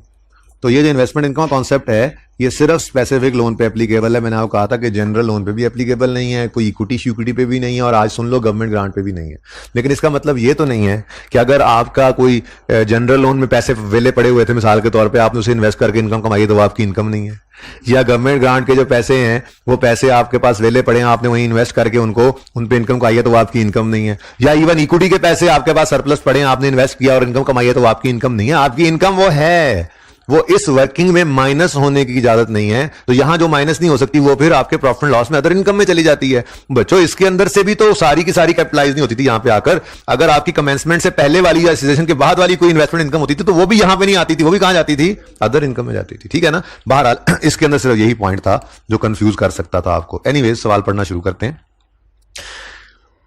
तो ये जो इन्वेस्टमेंट इनकम कॉन्सेप्ट है ये सिर्फ स्पेसिफिक लोन पे एप्लीकेबल है। मैंने आपको कहा था कि जनरल लोन पे भी एप्लीकेबल नहीं है, कोई इक्विटी शिक्विटी पे भी नहीं है, और आज सुन लो गवर्नमेंट ग्रांट पे भी नहीं है। लेकिन इसका मतलब ये तो नहीं है कि अगर आपका कोई जनरल लोन में पैसे वेले पड़े हुए थे मिसाल के तौर पे, आपने उसे इन्वेस्ट करके इनकम कमाई तो वो आपकी इनकम नहीं है। या गवर्नमेंट ग्रांट के जो पैसे हैं वो पैसे आपके पास वेले पड़े हैं, आपने वहीं इन्वेस्ट करके उनको उन पे इनकम कमाई है तो वो आपकी इनकम नहीं है। या इवन इक्विटी के पैसे आपके पास सरप्लस पड़े हैं, आपने इन्वेस्ट किया और इनकम कमाई है तो वो आपकी इनकम नहीं है। आपकी इनकम वो है, वो इस वर्किंग में माइनस होने की इजाजत नहीं है। तो यहां जो माइनस नहीं हो सकती वो फिर आपके प्रॉफिट एंड लॉस में अदर इनकम में चली जाती है। बच्चों इसके अंदर से भी तो सारी की सारी कैपिटलाइज नहीं होती थी यहां पे आकर। अगर आपकी कमेंसमेंट से पहले वाली या सीजन के बाद वाली कोई इन्वेस्टमेंट इनकम होती थी तो वो भी यहां पे नहीं आती थी, वो भी कहां जाती थी, अदर इनकम में जाती थी, ठीक है ना। बहरहाल इसके अंदर सिर्फ यही पॉइंट था जो कंफ्यूज कर सकता था आपको। एनीवेज सवाल पढ़ना शुरू करते हैं।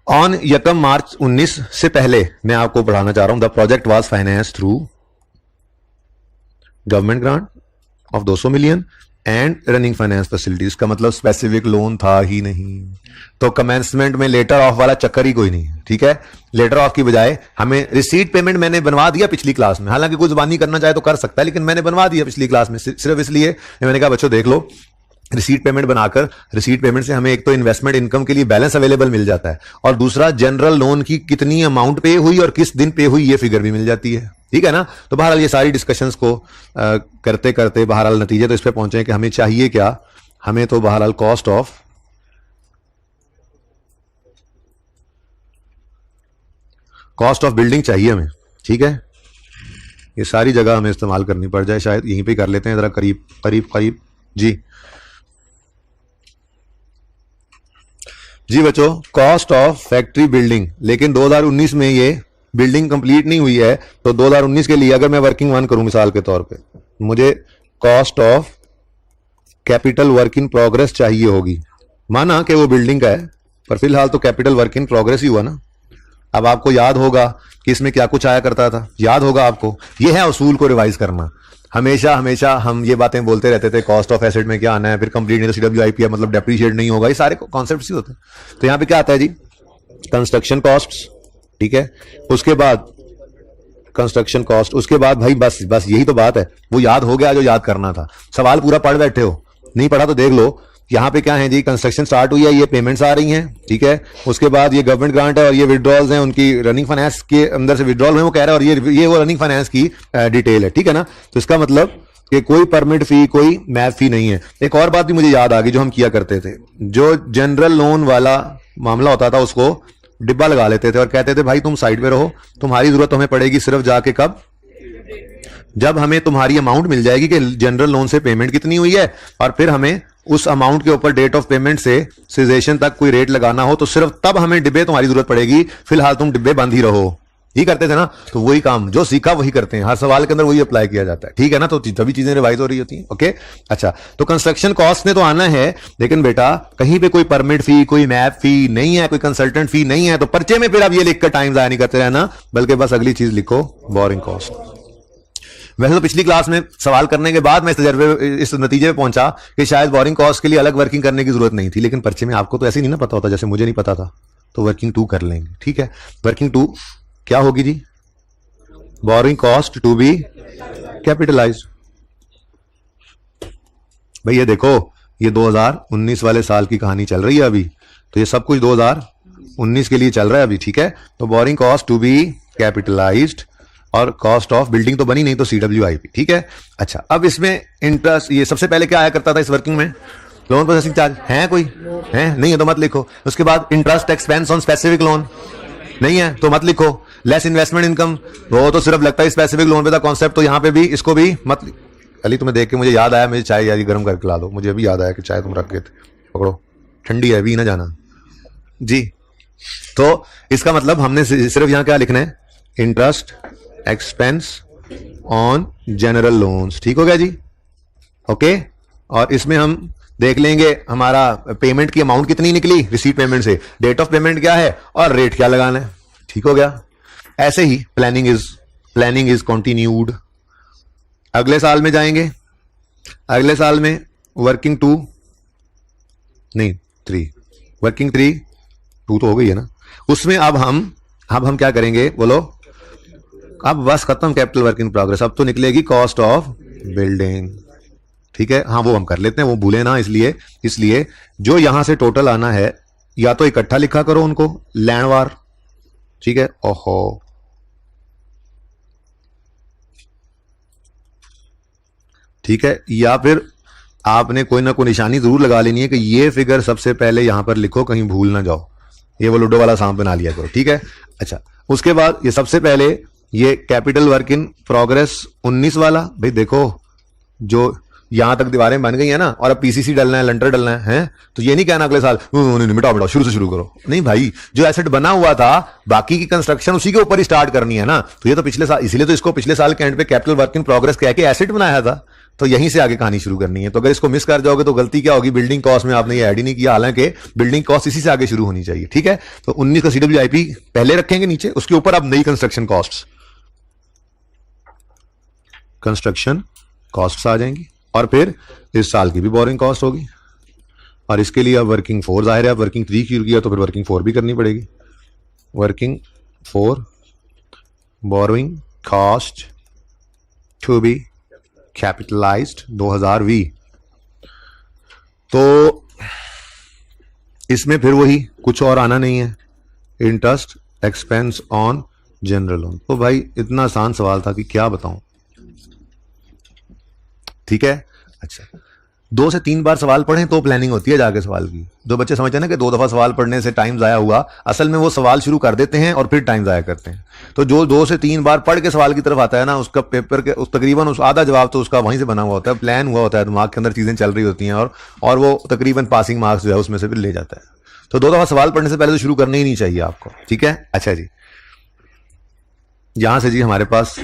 ऑन 1 मार्च 19 से पहले मैं आपको पढ़ाना चाह रहा हूं, the project was finance through government grant of 200 million and running finance facilities. का मतलब स्पेसिफिक लोन था ही नहीं, तो कमेंसमेंट में लेटर ऑफ वाला चक्कर ही कोई नहीं, ठीक है। लेटर ऑफ की बजाय हमें रिसीट पेमेंट मैंने बनवा दिया पिछली क्लास में, हालांकि कोई जुबानी करना चाहे तो कर सकता है, लेकिन मैंने बनवा दिया पिछली क्लास में सिर्फ इसलिए मैंने कहा बच्चों देख लो, रिसीट पेमेंट बनाकर रिसीट पेमेंट से हमें एक तो इन्वेस्टमेंट इनकम के लिए बैलेंस अवेलेबल मिल जाता है, और दूसरा जनरल लोन की कितनी अमाउंट पे हुई और किस दिन पे हुई ये फिगर भी मिल जाती है, ठीक है ना। तो बहरहाल ये सारी डिस्कशंस को करते करते बहरहाल नतीजे तो इस पे पहुंचे कि हमें चाहिए क्या, हमें तो बहरहाल कॉस्ट ऑफ बिल्डिंग चाहिए हमें, ठीक है। ये सारी जगह हमें इस्तेमाल करनी पड़ जाए, शायद यहीं पे कर लेते हैं जरा करीब करीब करीब। जी बच्चों, कॉस्ट ऑफ फैक्ट्री बिल्डिंग, लेकिन 2019 में ये बिल्डिंग कंप्लीट नहीं हुई है, तो 2019 के लिए अगर मैं वर्किंग 1 करूं मिसाल के तौर पे, मुझे cost of capital work in progress चाहिए होगी। माना कि वो बिल्डिंग का है, पर फिलहाल तो कैपिटल वर्क इन प्रोग्रेस ही हुआ ना। अब आपको याद होगा कि इसमें क्या कुछ आया करता था, याद होगा आपको। ये है उसूल को रिवाइज करना। हमेशा हमेशा हम ये बातें बोलते रहते थे, कॉस्ट ऑफ एसेट में क्या आना है, फिर कंप्लीट नहीं तो CWIP मतलब डेप्रीशिएट नहीं होगा, ये सारे कॉन्सेप्ट्स ही होते हैं। तो यहां पे क्या आता है जी, कंस्ट्रक्शन कॉस्ट्स, ठीक है। उसके बाद कंस्ट्रक्शन कॉस्ट, उसके बाद भाई बस यही तो बात है, वो याद हो गया जो याद करना था। सवाल पूरा पढ़ बैठे हो, नहीं पढ़ा तो देख लो। यहां पे क्या है जी, कंस्ट्रक्शन स्टार्ट हुई है, ये पेमेंट्स आ रही हैं, ठीक है। उसके बाद ये गवर्नमेंट ग्रांट है और ये विड्रॉल्स हैं, उनकी रनिंग फाइनेंस के अंदर से विड्रॉल है वो कह रहा है, और ये वो रनिंग फाइनेंस की डिटेल है, ठीक है ना। तो इसका मतलब कि कोई परमिट फी, कोई मैप फी नहीं है। एक और बात भी मुझे याद आ गई जो हम किया करते थे, जो जनरल लोन वाला मामला होता था उसको डिब्बा लगा लेते थे और कहते थे भाई तुम साइड पे रहो, तुम्हारी जरूरत हमें पड़ेगी सिर्फ जाके कब, जब हमें तुम्हारी अमाउंट मिल जाएगी कि जनरल लोन से पेमेंट कितनी हुई है, और फिर हमें उस अमाउंट के ऊपर डेट ऑफ पेमेंट से सीजेशन तक कोई रेट लगाना हो तो सिर्फ तब हमें डिब्बे तुम्हारी जरूरत पड़ेगी, फिलहाल तुम डिब्बे बंद ही रहो। ये करते थे ना, तो वही काम जो सीखा वही करते हैं, हर सवाल के अंदर वही अप्लाई किया जाता है, ठीक है ना। तो तभी चीजें रिवाइज हो रही होती हैं, ओके। अच्छा, तो कंस्ट्रक्शन कॉस्ट ने तो आना है, लेकिन बेटा कहीं पे कोई परमिट फी, कोई मैप फी नहीं है, कोई कंसल्टेंट फी नहीं है, तो पर्चे में फिर अब ये लिखकर टाइम जाया नहीं करते रहना, बल्कि बस अगली चीज लिखो, बोरिंग कॉस्ट। वैसे तो पिछली क्लास में सवाल करने के बाद मैं इस नतीजे पे पहुंचा कि शायद बोरिंग कॉस्ट के लिए अलग वर्किंग करने की जरूरत नहीं थी, लेकिन पर्चे में आपको तो ऐसे नहीं ना पता होता, जैसे मुझे नहीं पता था, तो वर्किंग 2 कर लेंगे, ठीक है। वर्किंग 2 क्या होगी जी, borrowing cost to be capitalised. भाई ये देखो, ये 2019 वाले साल की कहानी चल रही है अभी, तो ये सब कुछ 2019 के लिए चल रहा है अभी, ठीक है। तो borrowing cost to be capitalised, और कॉस्ट ऑफ बिल्डिंग तो बनी नहीं, तो CWIP, ठीक है। अच्छा, अब इसमें इंटरेस्ट, ये सबसे पहले क्या आया करता था इस वर्किंग में, लोन प्रोसेसिंग चार्ज है कोई? है नहीं है तो मत लिखो। उसके बाद interest expense on specific loan नहीं है तो मत लिखो। लेस इन्वेस्टमेंट इनकम, वो तो सिर्फ लगता है स्पेसिफिक लोन पे था कॉन्सेप्ट, तो यहां पे भी इसको भी मत। अली तुम्हें देख के मुझे याद आया, मुझे चाय यारी गर्म करके ला दो, मुझे अभी याद आया कि चाय तुम रख गए थे, पकड़ो, ठंडी है अभी ना जाना जी। तो इसका मतलब हमने सिर्फ यहां क्या लिखना है, interest expense on general loans, ठीक हो गया जी, ओके। और इसमें हम देख लेंगे हमारा पेमेंट की अमाउंट कितनी निकली रिसीट पेमेंट से, डेट ऑफ पेमेंट क्या है और रेट क्या लगाना है, ठीक हो गया। ऐसे ही प्लानिंग इज कंटिन्यूड। अगले साल में जाएंगे, अगले साल में वर्किंग 2 नहीं 3, वर्किंग 3 2 तो हो गई है ना, उसमें अब हम क्या करेंगे बोलो, अब बस खत्म कैपिटल वर्क इन प्रोग्रेस, अब तो निकलेगी कॉस्ट ऑफ बिल्डिंग, ठीक है। हाँ वो हम कर लेते हैं, वो भूले ना, इसलिए जो यहां से टोटल आना है या तो इकट्ठा लिखा करो उनको लैंडवार, ठीक है, ओहो ठीक है, या फिर आपने कोई ना कोई निशानी जरूर लगा लेनी है कि ये फिगर सबसे पहले यहां पर लिखो, कहीं भूल ना जाओ, ये वो लूडो वाला सांप बना लिया करो, ठीक है। अच्छा उसके बाद ये सबसे पहले ये कैपिटल वर्क इन प्रोग्रेस 19 वाला, भाई देखो जो यहां तक दीवारें बन गई है ना, और अब पीसीसी डलना है, लंटर डलना है, तो ये नहीं कहना अगले साल मिटाओ शुरू से शुरू करो, नहीं भाई, जो एसेट बना हुआ था बाकी की कंस्ट्रक्शन उसी के ऊपर ही स्टार्ट करनी है ना, तो ये तो पिछले साल, इसीलिए तो इसको पिछले साल के एंड पे कैपिटल वर्क इन प्रोग्रेस कह के एसेट बनाया था, तो यहीं से आगे कहानी शुरू करनी है। तो अगर इसको मिस कर जाओगे तो गलती क्या होगी, बिल्डिंग कॉस्ट में आपने ये ऐड ही नहीं किया, हालांकि बिल्डिंग कॉस्ट इसी से आगे शुरू होनी चाहिए, ठीक है। तो 19 का सीडब्ल्यूआईपी पहले रखेंगे नीचे, उसके ऊपर अब नई कंस्ट्रक्शन कॉस्ट्स आ जाएंगी, और फिर इस साल की भी बोरिंग कॉस्ट होगी, और इसके लिए अब वर्किंग 4 जाहिर है, अब वर्किंग 3 की किया तो फिर वर्किंग 4 भी करनी पड़ेगी। Working 4 borrowing cost to be capitalised 2020, तो इसमें फिर वही कुछ और आना नहीं है, interest expense on general loan. तो भाई इतना आसान सवाल था कि क्या बताऊं, ठीक है। अच्छा 2 से 3 बार सवाल पढ़ें तो प्लानिंग होती है जाके सवाल की। जो बच्चे समझते हैं ना कि 2 दफा सवाल पढ़ने से टाइम जाया हुआ, असल में वो सवाल शुरू कर देते हैं और फिर टाइम जाया करते हैं। तो जो 2 से 3 बार पढ़ के सवाल की तरफ आता है ना, उसका पेपर के उस तकरीबन उस आधा जवाब तो उसका वहीं से बना हुआ होता है, प्लान हुआ होता है, दिमाग के अंदर चीजें चल रही होती हैं, और वो तकरीबन पासिंग मार्क्स जो है उसमें से फिर ले जाता है। तो 2 दफा सवाल पढ़ने से पहले तो शुरू करना ही नहीं चाहिए आपको, ठीक है। अच्छा जी, यहां से जी हमारे पास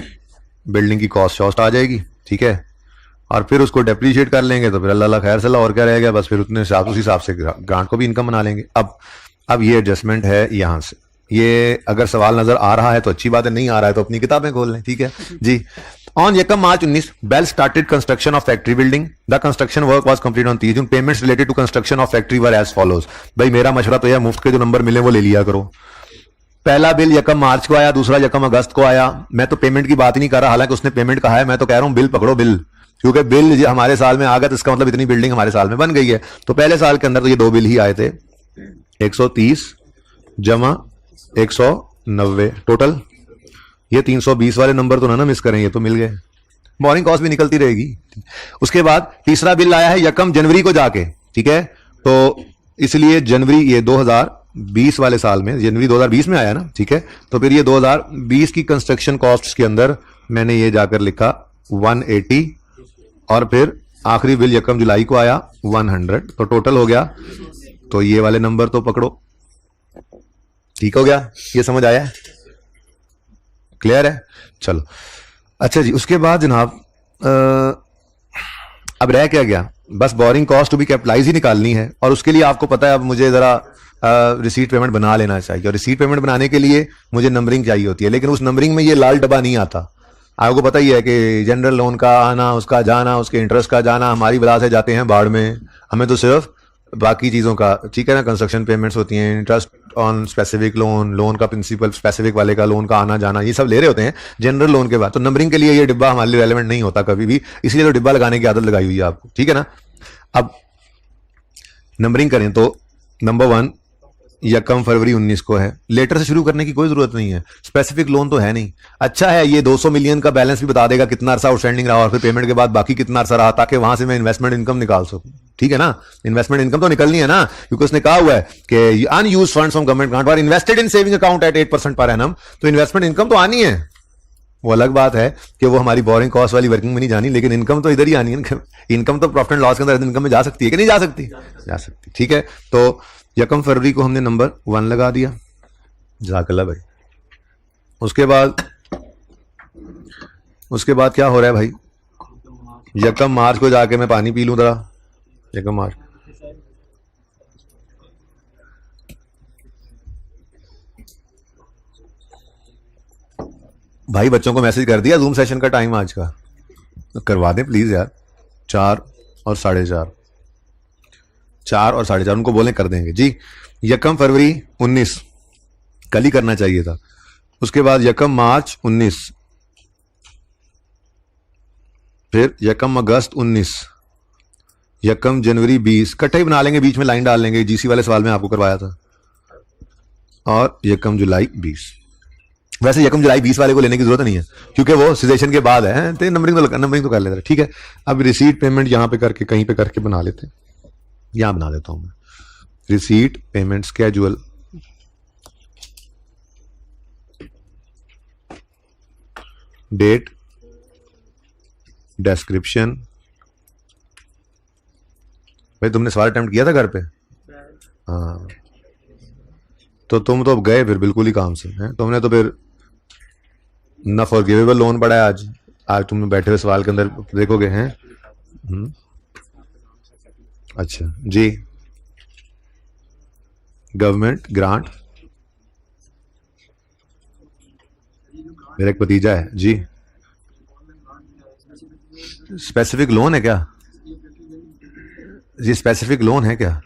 बिल्डिंग की कॉस्ट आ जाएगी, ठीक है, और फिर उसको डेप्रीशिएट कर लेंगे तो फिर अल्लाह खैर सला, और क्या रहेगा, बस फिर उतने उसी हिसाब से ग्रांट को भी इनकम बना लेंगे। अब ये एडजस्टमेंट है यहां से, ये अगर सवाल नजर आ रहा है तो अच्छी बात है, नहीं आ रहा है तो अपनी किताबें खोल लें, ठीक है जी। On 1 March 19 Bell started construction of factory building, the construction work was complete on 30 June, payments related to construction of factory were as follows. भाई मेरा मशवरा तो यह, मुफ्त के जो नंबर मिले वो ले लिया करो। पहला बिल 1 मार्च को आया, दूसरा 1 अगस्त को आया। मैं तो पेमेंट की बात ही नहीं कर रहा, हालांकि उसने पेमेंट कहा है, मैं तो कह रहा हूं बिल पकड़ो, बिल, क्योंकि बिल हमारे साल में आ गया तो इसका मतलब इतनी बिल्डिंग हमारे साल में बन गई है। तो पहले साल के अंदर तो ये 2 बिल ही आए थे, 130 जमा 190 टोटल, ये 320 वाले नंबर तो ना मिस करें, ये तो मिल गए, बोरिंग कॉस्ट भी निकलती रहेगी। उसके बाद तीसरा बिल आया है 1 जनवरी को जाके, ठीक है, तो इसलिए जनवरी ये 2020 वाले साल में, जनवरी 2020 में आया ना, ठीक है, तो फिर ये 2020 की कंस्ट्रक्शन कॉस्ट के अंदर मैंने ये जाकर लिखा 180, और फिर आखिरी बिल 1 जुलाई को आया 100, तो टोटल हो गया, तो ये वाले नंबर तो पकड़ो, ठीक हो गया, ये समझ आया है, क्लियर है, चलो। अच्छा जी, उसके बाद जनाब अब रह क्या गया, बस borrowing cost to be capitalise ही निकालनी है, और उसके लिए आपको पता है अब मुझे जरा रिसीट पेमेंट बना लेना चाहिए, और रिसीट पेमेंट बनाने के लिए मुझे नंबरिंग चाहिए होती है, लेकिन उस नंबरिंग में ये लाल डब्बा नहीं आता। आपको पता ही है कि जनरल लोन का आना, उसका जाना, उसके इंटरेस्ट का जाना, हमारी वजह से जाते हैं बाढ़ में, हमें तो सिर्फ बाकी चीज़ों का, ठीक है ना, कंस्ट्रक्शन पेमेंट्स होती हैं, interest on specific loan, loan का प्रिंसिपल स्पेसिफिक वाले का, लोन का आना जाना, ये सब ले रहे होते हैं जनरल लोन के बाद। तो नंबरिंग के लिए ये डिब्बा हमारे लिए रेलेवेंट नहीं होता कभी भी, इसलिए तो डिब्बा लगाने की आदत लगाई हुई है आपको, ठीक है ना। अब नंबरिंग करें तो नंबर 1 1 फरवरी 19 को है, लेटर से शुरू करने की कोई जरूरत नहीं है, स्पेसिफिक लोन तो है नहीं। अच्छा है ये 200 मिलियन का बैलेंस भी बता देगा कितना अरसा आउटस्टैंडिंग रहा और फिर पेमेंट के बाद बाकी कितना अरसा रहा, ताकि वहां से मैं इन्वेस्टमेंट इनकम निकाल सकूं, ठीक है ना, इन्वेस्टमेंट इनकम तो निकलनी है ना, क्योंकि उसने कहा हुआ है कि unused funds from government grant are invested in saving account at 8% per annum, तो इन्वेस्टमेंट इनकम तो आनी है। वो अलग बात है कि वो हमारी बोरिंग कॉस्ट वाली वर्किंग में नहीं जानी, लेकिन इनकम तो इधर ही आनी है। इनकम तो प्रॉफिट एंड लॉस के अंदर इनकम में जा सकती है कि नहीं जा सकती? जा सकती, ठीक है। तो 1 फरवरी को हमने नंबर 1 लगा दिया, जज़ाकल्लाह भाई। उसके बाद क्या हो रहा है भाई? 1 मार्च को जाके मैं पानी पी लूं जरा, 1 मार्च। भाई बच्चों को मैसेज कर दिया जूम सेशन का टाइम आज का, तो करवा दें प्लीज यार। 4 और 4:30, 4 और 4:30 उनको बोलें कर देंगे जी। 1 फरवरी 19 कल ही करना चाहिए था। उसके बाद 1 मार्च 19, फिर 1 अगस्त 19, 1 जनवरी 20, इकट्ठा ही बना लेंगे, बीच में लाइन डाल लेंगे, जीसी वाले सवाल में आपको करवाया था। और 1 जुलाई 20। वैसे 1 जुलाई 20 वाले को लेने की जरूरत नहीं है क्योंकि वो सिजेशन के बाद है, तो नंबरिंग तो कर लेते हैं, ठीक है। अब रिसीट पेमेंट यहां पे करके कहीं पे करके बना लेते हैं, यहां बना देता हूं मैं। Receipt payment schedule, date, description. भाई तुमने सवाल अटेम्प्ट किया था घर पे? हाँ, तो तुम तो गए फिर बिल्कुल ही काम से हैं। तुमने तो फिर न फॉरगिवेबल लोन पड़ा है आज तुम बैठे हुए सवाल के अंदर देखोगे हैं। अच्छा जी, गवर्नमेंट ग्रांट, मेरा एक भतीजा है जी। स्पेसिफिक लोन है क्या जी? स्पेसिफिक लोन है क्या?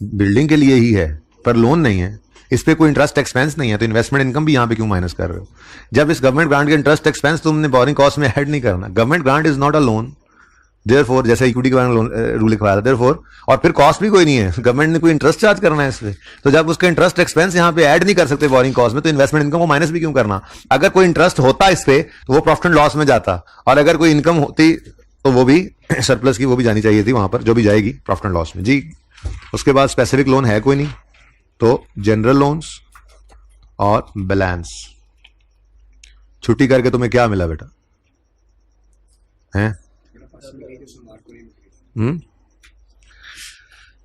बिल्डिंग के लिए ही है पर लोन नहीं है, इस पे कोई इंटरेस्ट एक्सपेंस नहीं है, तो इन्वेस्टमेंट इनकम भी यहां पे क्यों माइनस कर रहे हो? जब इस गवर्नमेंट ग्रांट के इंटरेस्ट एक्सपेंस तुमने बोरिंग कॉस्ट में ऐड नहीं करना। Government grant is not a loan, therefore जैसे इक्विटी के बारे में रूल लिखवाया था, देयरफॉर, और फिर कॉस्ट भी कोई नहीं है, गवर्नमेंट ने कोई इंटरेस्ट चार्ज करना है इस पे, तो जब उसका इंटरेस्ट एक्सपेंस यहाँ पे ऐड नहीं कर सकते बोरिंग कॉस्ट में, तो इन्वेस्टमेंट इनकम को माइनस भी क्यों करना? अगर कोई इंटरेस्ट होता इस पे तो वो प्रॉफिट एंड लॉस में जाता, और अगर कोई इनकम होती तो वो भी सरप्लस की वो भी जानी चाहिए थी वहां पर, जो भी जाएगी प्रॉफिट एंड लॉस में जी। उसके बाद स्पेसिफिक लोन है कोई नहीं, तो जनरल लोन्स और बैलेंस। छुट्टी करके तुम्हें क्या मिला बेटा? हैं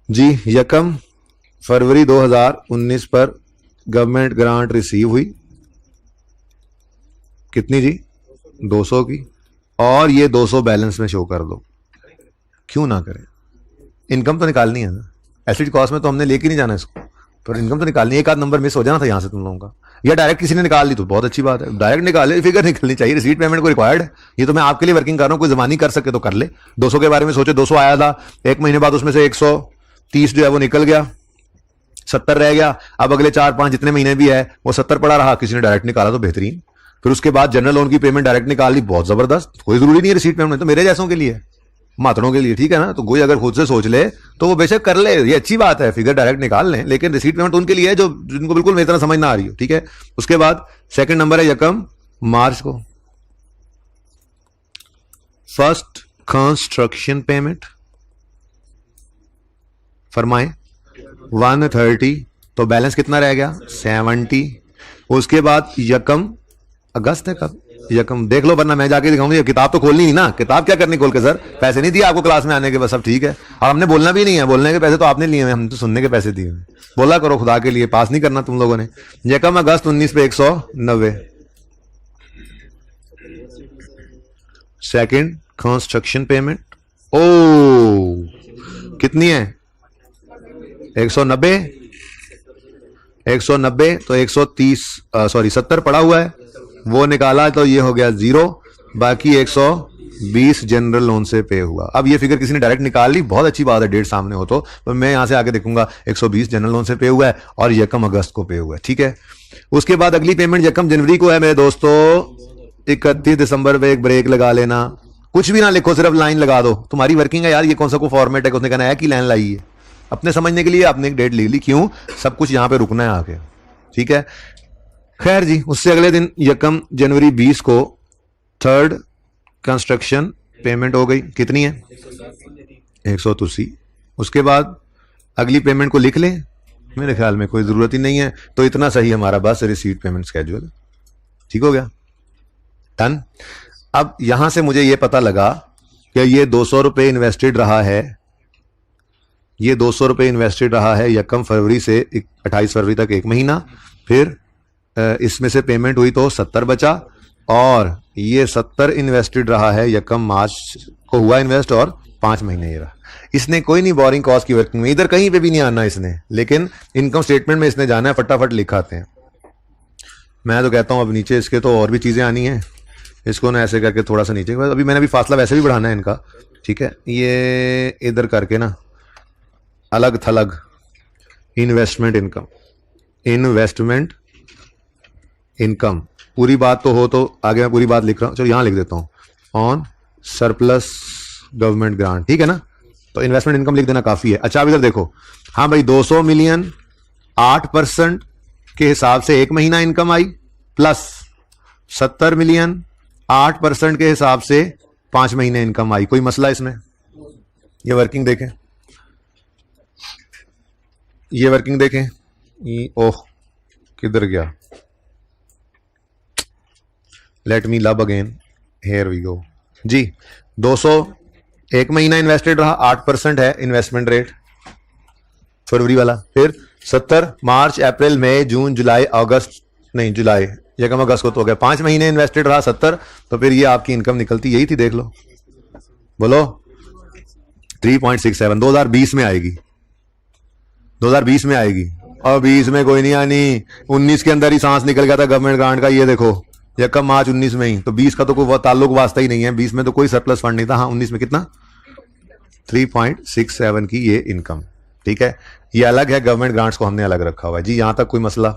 जी, 1 फरवरी 2019 पर गवर्नमेंट ग्रांट रिसीव हुई, कितनी जी? 200 की, और ये 200 बैलेंस में शो कर दो। क्यों ना करें? इनकम तो निकालनी है ना, एसिड कॉस्ट में तो हमने लेके नहीं जाना इसको, पर इनकम तो निकालनी है। एक आध नंबर मिस हो जाना था यहां से तुम लोगों का, या डायरेक्ट किसी ने निकाल ली तो बहुत अच्छी बात है, डायरेक्ट निकाले, फिगर निकलनी चाहिए। रिसीट पेमेंट को रिक्वायर्ड है, ये तो मैं आपके लिए वर्किंग कर रहा हूं, कोई जमानी कर सके तो कर ले। 200 के बारे में सोचे, 200 आया था, एक महीने बाद उसमें से 130 जो है वो निकल गया, 70 रह गया। अब अगले 4-5 जितने महीने भी है वो 70 पड़ा रहा, किसी ने डायरेक्ट निकाला तो बेहतरीन। फिर उसके बाद जनरल लोन की पेमेंट डायरेक्ट निकाल ली, बहुत जबरदस्त। कोई जरूरी नहीं है रिसीट पेमेंट, तो मेरे जैसों के लिए, मातड़ों के लिए, ठीक है ना। तो कोई अगर खुद से सोच ले तो वो बेशक कर ले, ये अच्छी बात है, फिगर डायरेक्ट निकाल लें, लेकिन रिसीट पेमेंट उनके लिए है जो जिनको बिल्कुल मेरी तरह समझ ना आ रही हो, ठीक है। उसके बाद सेकंड नंबर है 1 मार्च को फर्स्ट कंस्ट्रक्शन पेमेंट, फरमाएं 130, तो बैलेंस कितना रह गया? 70। उसके बाद 1 अगस्त है, कब? 1 देख लो, वरना मैं जाके दिखाऊंगी। किताब तो खोलनी नहीं ना, किताब क्या करनी खोल के? सर पैसे नहीं दिए आपको क्लास में आने के, बस सब ठीक है। और हमने बोलना भी नहीं है, बोलने के पैसे तो आपने लिए हैं, हम तो सुनने के पैसे दिए हैं। बोला करो खुदा के लिए, पास नहीं करना तुम लोगों ने। 1 अगस्त 19 पे 190। सेकेंड कंस्ट्रक्शन पेमेंट, ओ कितनी है? 190, 190, तो 130 सॉरी 70 पड़ा हुआ है, वो निकाला तो ये हो गया 0, बाकी 120 जनरल लोन से पे हुआ। अब ये फिगर किसी ने डायरेक्ट निकाल ली, बहुत अच्छी बात है, डेट सामने हो तो मैं यहां से आके देखूंगा 120 जनरल लोन से पे हुआ है और 1 अगस्त को पे हुआ है, ठीक है। उसके बाद अगली पेमेंट 1 जनवरी को है मेरे दोस्तों। 31 दिसंबर पे एक ब्रेक लगा लेना, कुछ भी ना लिखो, सिर्फ लाइन लगा दो। तुम्हारी वर्किंग है यार, ये कौन सा को फॉर्मेट है उसने कहना है कि लाइन लाई है, अपने समझने के लिए आपने एक डेट ले ली, क्यों? सब कुछ यहां पे रुकना है आके, ठीक है। खैर जी, उससे अगले दिन 1 जनवरी 20 को थर्ड कंस्ट्रक्शन पेमेंट हो गई, कितनी है 183। उसके बाद अगली पेमेंट को लिख लें, मेरे ख्याल में कोई ज़रूरत ही नहीं है, तो इतना सही हमारा बस रिसीट पेमेंट स्केड्यूल ठीक हो गया, डन। अब यहां से मुझे ये पता लगा कि ये 200 रुपये इन्वेस्टेड रहा है, ये 200 रुपये इन्वेस्टेड रहा है 1 फरवरी से 28 फरवरी तक, एक महीना। फिर इसमें से पेमेंट हुई तो 70 बचा, और ये 70 इन्वेस्टेड रहा है 1 मार्च को हुआ इन्वेस्ट, और 5 महीने ये रहा। इसने कोई नहीं बोरिंग कॉस्ट की वर्किंग में, इधर कहीं पे भी नहीं आना इसने, लेकिन इनकम स्टेटमेंट में इसने जाना है, फटाफट लिखाते हैं। मैं तो कहता हूं अब नीचे इसके तो और भी चीजें आनी है, इसको ना ऐसे करके थोड़ा सा नीचे, अभी मैंने अभी फासला वैसे भी बढ़ाना है इनका, ठीक है। ये इधर करके ना अलग थलग इन्वेस्टमेंट इनकम, इन्वेस्टमेंट इनकम, पूरी बात तो हो तो आगे मैं पूरी बात लिख रहा हूं, चलो यहां लिख देता हूं, ऑन सरप्लस गवर्नमेंट ग्रांट, ठीक है ना। तो इन्वेस्टमेंट इनकम लिख देना काफी है। अच्छा अब इधर देखो, हाँ भाई 200 मिलियन 8% के हिसाब से एक महीना इनकम आई, प्लस 70 मिलियन 8% के हिसाब से 5 महीने इनकम आई। कोई मसला इसमें? ये वर्किंग देखें, ये वर्किंग देखें, ओह किधर गया, लेट मी लब अगेन, हेयर वी गो जी। 200 एक महीना इन्वेस्टेड रहा, 8% है इन्वेस्टमेंट रेट फरवरी वाला। फिर 70 मार्च अप्रैल मई जून जुलाई अगस्त, नहीं जुलाई 1 अगस्त को तो हो गया, 5 महीने इन्वेस्टेड रहा 70, तो फिर ये आपकी इनकम निकलती यही थी, देख लो, बोलो 3.67 2020 में आएगी, 2020 में आएगी, और 20 में कोई नहीं आनी, 19 के अंदर ही सांस निकल गया था गवर्नमेंट ग्रांट का, ये देखो 1 मार्च 19 में ही, तो 20 का तो कोई ताल्लुक वास्ता ही नहीं है, 20 में तो कोई सरप्लस फंड नहीं था। हाँ 19 में कितना 3.67 की ये इनकम, ठीक है। ये अलग है, गवर्नमेंट ग्रांट्स को हमने अलग रखा हुआ है जी। यहां तक कोई मसला?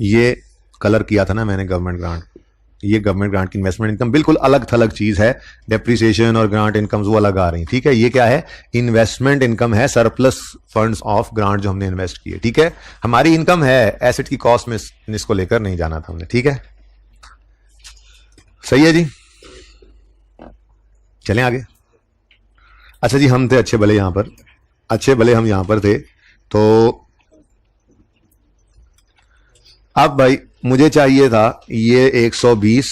ये कलर किया था ना मैंने गवर्नमेंट ग्रांट, ये गवर्नमेंट ग्रांट की इन्वेस्टमेंट इनकम बिल्कुल अलग थलग चीज है, डेप्रिसिएशन और ग्रांट इनकम्स वो अलग आ रही, ठीक है। ये क्या है, इन्वेस्टमेंट इनकम है, सरप्लस फंड्स ऑफ ग्रांट जो हमने इन्वेस्ट किए, ठीक है। हमारी इनकम है, एसेट की कॉस्ट में इसको लेकर नहीं जाना था हमने, ठीक है, सही है जी। चलें आगे। अच्छा जी, हम थे अच्छे भले यहां पर, अच्छे भले हम यहां पर थे, तो अब भाई मुझे चाहिए था ये 120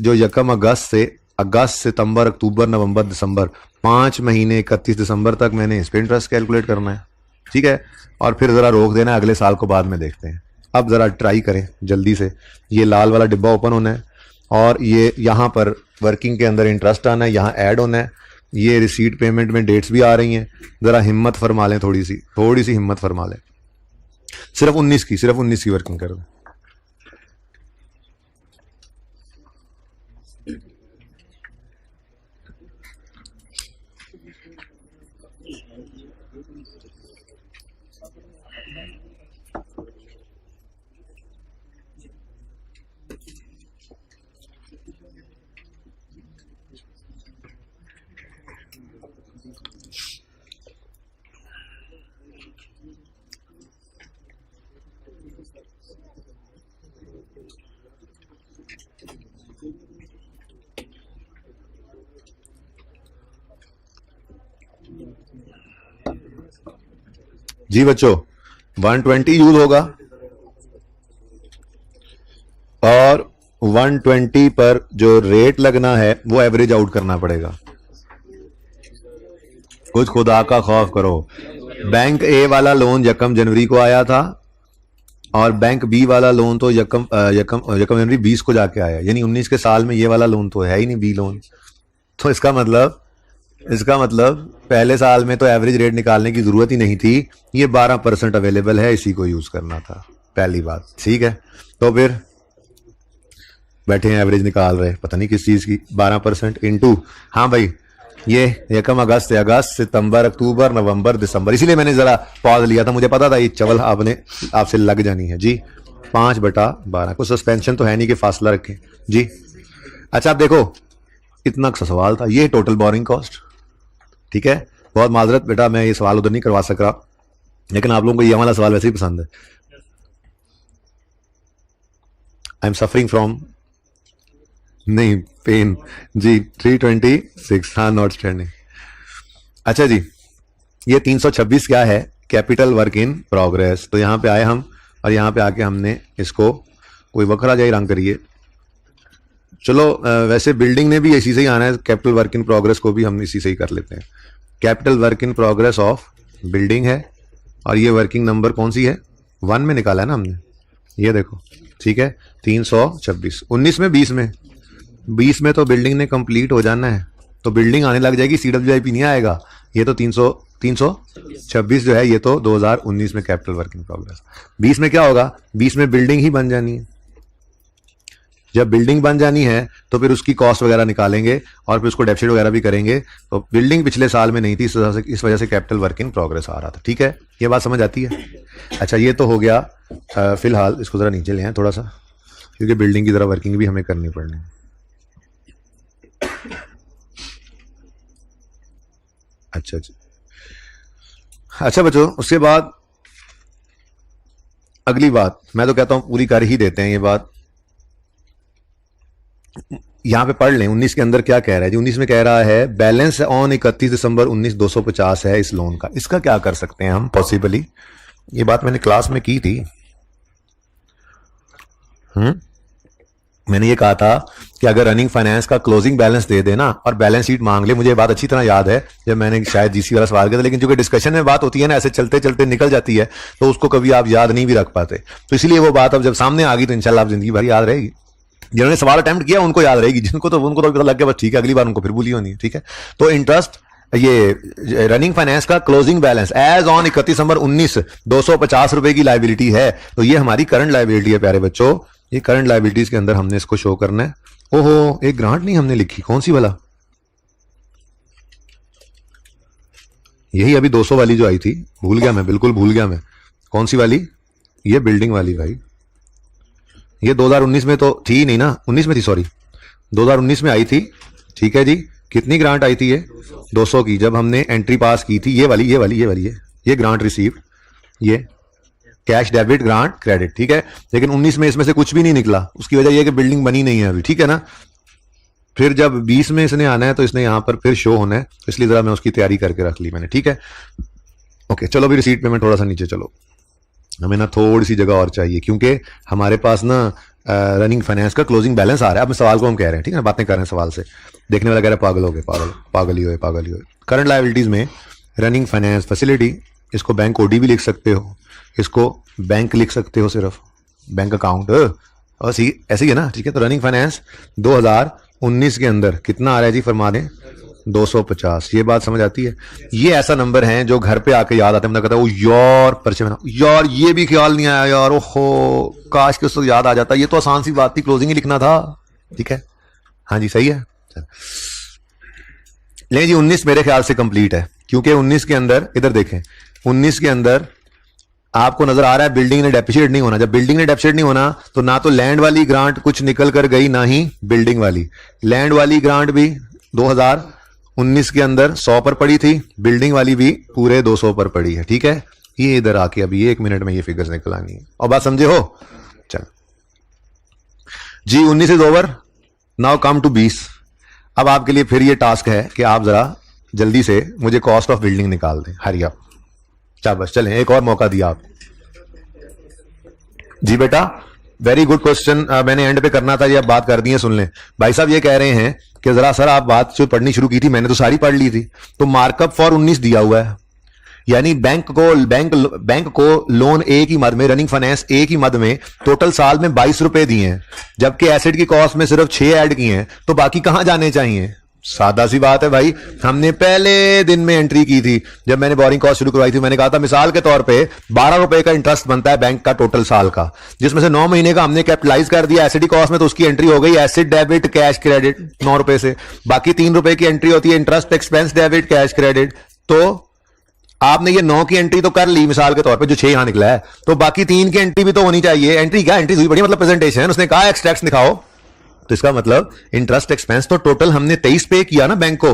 जो 1 अगस्त से, अगस्त सितंबर अक्टूबर नवंबर दिसंबर, 5 महीने 31 दिसंबर तक मैंने इस पे इंटरेस्ट कैलकुलेट करना है, ठीक है। और फिर जरा रोक देना, अगले साल को बाद में देखते हैं। अब जरा ट्राई करें जल्दी से, ये लाल वाला डिब्बा ओपन होना है, और ये यहाँ पर वर्किंग के अंदर इंटरेस्ट आना है, यहाँ ऐड होना है, ये रिसीट पेमेंट में डेट्स भी आ रही हैं। जरा हिम्मत फरमा लें, थोड़ी सी हिम्मत फरमा लें, सिर्फ 19 की वर्किंग कर दें। जी बच्चों 120 यूज होगा, और 120 पर जो रेट लगना है वो एवरेज आउट करना पड़ेगा। कुछ खुदा का खौफ करो। बैंक ए वाला लोन 1 जनवरी को आया था, और बैंक बी वाला लोन तो 1 जनवरी 20 को जाके आया, यानी 19 के साल में ये वाला लोन तो है ही नहीं, बी लोन। तो इसका मतलब पहले साल में तो एवरेज रेट निकालने की जरूरत ही नहीं थी, ये 12% अवेलेबल है, इसी को यूज करना था, पहली बात, ठीक है। तो फिर बैठे हैं एवरेज निकाल रहे, पता नहीं किस चीज की, 12% इंटू, हाँ भाई ये 1 अगस्त सितंबर अक्टूबर नवंबर दिसंबर, इसीलिए मैंने जरा पॉज लिया था, मुझे पता था ये चवल आपसे लग जानी है जी। 5/12 को सस्पेंशन तो है नहीं कि फासला रखें जी। अच्छा आप देखो, इतना सा सवाल था, ये टोटल बोरिंग कॉस्ट, ठीक है। बहुत माजरत बेटा, मैं ये सवाल उधर नहीं करवा सक रहा, लेकिन आप लोगों को ये वाला सवाल वैसे ही पसंद है। आई एम सफरिंग फ्रॉम, नहीं पेन जी 326, हाँ नॉट स्टैंडिंग। अच्छा जी, ये 326 क्या है? Capital work in progress. तो यहां पे आए हम और यहां पे आके हमने इसको कोई वखरा जाई रंग करिए। चलो वैसे बिल्डिंग ने भी इसी से ही आना है, कैपिटल वर्क इन प्रोग्रेस को भी हम इसी से ही कर लेते हैं। Capital work in progress of building है और ये वर्किंग नंबर कौन सी है? 1 में निकाला है ना हमने, ये देखो, ठीक है 326। 19 में 20 में तो बिल्डिंग ने कंप्लीट हो जाना है, तो बिल्डिंग आने लग जाएगी, CWIP नहीं आएगा। ये तो 326 जो है ये तो 2019 में कैपिटल वर्क इन प्रोग्रेस। 20 में क्या होगा? 20 में बिल्डिंग ही बन जानी है। जब बिल्डिंग बन जानी है तो फिर उसकी कॉस्ट वगैरह निकालेंगे और फिर उसको डेप्ट शीट वगैरह भी करेंगे। तो बिल्डिंग पिछले साल में नहीं थी, इस वजह से कैपिटल वर्क इन प्रोग्रेस आ रहा था। ठीक है, ये बात समझ आती है? अच्छा, ये तो हो गया। फिलहाल इसको जरा नीचे ले आए थोड़ा सा, क्योंकि बिल्डिंग की जरा वर्किंग भी हमें करनी पड़नी है। अच्छा बच्चों, उसके बाद अगली बात मैं तो कहता हूं पूरी कर ही देते हैं। ये बात यहां पे पढ़ लें। 19 के अंदर क्या कह रहा है जी? 19 में कह रहा है बैलेंस ऑन 31 दिसंबर 19 250 है इस लोन का। इसका क्या कर सकते हैं हम पॉसिबली? ये बात मैंने क्लास में की थी। मैंने ये कहा था कि अगर रनिंग फाइनेंस का क्लोजिंग बैलेंस दे देना और बैलेंस शीट मांग ले। मुझे ये बात अच्छी तरह याद है जब मैंने शायद जीसी वाला सवाल किया था, लेकिन चूंकि डिस्कशन में बात होती है ना, ऐसे चलते चलते निकल जाती है, तो उसको कभी आप याद नहीं भी रख पाते। तो इसलिए वो बात अब जब सामने आ गई तो इंशाल्लाह आप जिंदगी भर याद रहेगी। जिन्होंने सवाल अटेम्प्ट किया उनको याद रहेगी, उनको तो पता लग गया बस ठीक है, अगली बार उनको फिर भूली होनी है। ठीक है, तो इंटरेस्ट ये रनिंग फाइनेंस का क्लोजिंग बैलेंस एज ऑन 31 दिसंबर 19 250 रुपए की लाइबिलिटी है। तो ये हमारी करंट लाइबिलिटी है प्यारे बच्चों। ये करंट लाइबिलिटीज के अंदर हमने इसको शो करना है। ओहो, एक ग्रांट नहीं हमने लिखी, कौन सी वाला? यही अभी 200 वाली जो आई थी, भूल गया मैं, बिल्कुल भूल गया मैं। कौन सी वाली? ये बिल्डिंग वाली भाई। ये 2019 में तो थी नहीं ना, 19 में थी, सॉरी 2019 में आई थी। ठीक है जी, कितनी ग्रांट आई थी? ये 200 की, जब हमने एंट्री पास की थी। ये ग्रांट रिसीव, ये कैश डेबिट ग्रांट क्रेडिट। ठीक है, लेकिन 19 में इसमें से कुछ भी नहीं निकला। उसकी वजह यह कि बिल्डिंग बनी नहीं है अभी। ठीक है ना, फिर जब 20 में इसने आना है तो इसने यहां पर फिर शो होना है, इसलिए जरा मैं उसकी तैयारी करके रख ली मैंने। ठीक है, ओके, चलो भी रिसीट पेमेंट थोड़ा सा नीचे चलो, हमें ना थोड़ी सी जगह और चाहिए, क्योंकि हमारे पास ना रनिंग फाइनेंस का क्लोजिंग बैलेंस आ रहा है। अब सवाल को हम कह रहे हैं, ठीक है, बातें कर रहे हैं सवाल से। देखने वाला कह रहा है पागल हो गए, पागल ही हो। करंट लायबिलिटीज में रनिंग फाइनेंस फैसिलिटी, इसको बैंक ओडी भी लिख सकते हो, इसको बैंक लिख सकते हो, सिर्फ बैंक अकाउंट और ऐसे ही है ना। ठीक है, तो रनिंग फाइनेंस 2019 के अंदर कितना आ रहा है जी? फरमा दें 250। ये बात समझ आती है? ये ऐसा नंबर है जो घर पे आके याद आता है, मतलब कहता है वो यार परिचय में यार ये भी ख्याल नहीं आया यार, ओहो काश कि उसको याद आ जाता, ये तो आसान सी बात थी, क्लोजिंग ही लिखना था। ठीक है, हाँ जी सही है। लेकिन जी 19 मेरे ख्याल से कंप्लीट है, क्योंकि 19 के अंदर इधर देखें, 19 के अंदर आपको नजर आ रहा है बिल्डिंग ने डेप्रिशिएट नहीं होना। जब बिल्डिंग ने डेप्रिशिएट नहीं होना तो ना तो लैंड वाली ग्रांट कुछ निकल कर गई, ना ही बिल्डिंग वाली। लैंड वाली ग्रांट भी 2019 के अंदर 100 पर पड़ी थी, बिल्डिंग वाली भी पूरे 200 पर पड़ी है। ठीक है, ये इधर आके अभी 1 मिनट में ये फिगर्स निकल आनी है, और बात समझे हो? चल जी, 19 is over, now come to 20। अब आपके लिए फिर ये टास्क है कि आप जरा जल्दी से मुझे कॉस्ट ऑफ बिल्डिंग निकाल दें। हरी अप, बस चलें, एक और मौका दिया आप जी। बेटा वेरी गुड क्वेश्चन, मैंने एंड पे करना था, ये अब बात कर दी है, सुन लें। भाई साहब ये कह रहे हैं कि जरा सर आप बात जो पढ़नी शुरू की थी मैंने तो सारी पढ़ ली थी, तो मार्कअप फॉर 19 दिया हुआ है, यानी बैंक को लोन ए की मद में, रनिंग फाइनेंस ए की मद में टोटल साल में 22 रुपए दिए हैं, जबकि एसेट की कॉस्ट में सिर्फ 6 ऐड किए हैं, तो बाकी कहां जाने चाहिए? सादा सी बात है भाई, हमने पहले दिन में एंट्री की थी जब मैंने बोरिंग कॉस्ट शुरू करवाई थी। मैंने कहा था मिसाल के तौर पे 12 रुपए का इंटरेस्ट बनता है बैंक का टोटल साल का, जिसमें से 9 महीने का हमने कैपिटलाइज कर दिया एसिड कॉस्ट में, तो उसकी एंट्री हो गई एसिड डेबिट कैश क्रेडिट 9 रुपए से। बाकी 3 रुपए की एंट्री होती है interest expense debit cash credit. तो आपने ये 9 की एंट्री तो कर ली मिसाल के तौर पे, जो 6 यहां निकला है, तो बाकी 3 की एंट्री भी तो होनी चाहिए। एंट्री क्या एंट्री हुई बड़ी, मतलब प्रेजेंटेशन, उसने कहा एक्सट्रैक्ट्स दिखाओ, तो इसका मतलब इंटरेस्ट एक्सपेंस तो टोटल हमने 23 पे किया ना बैंक को,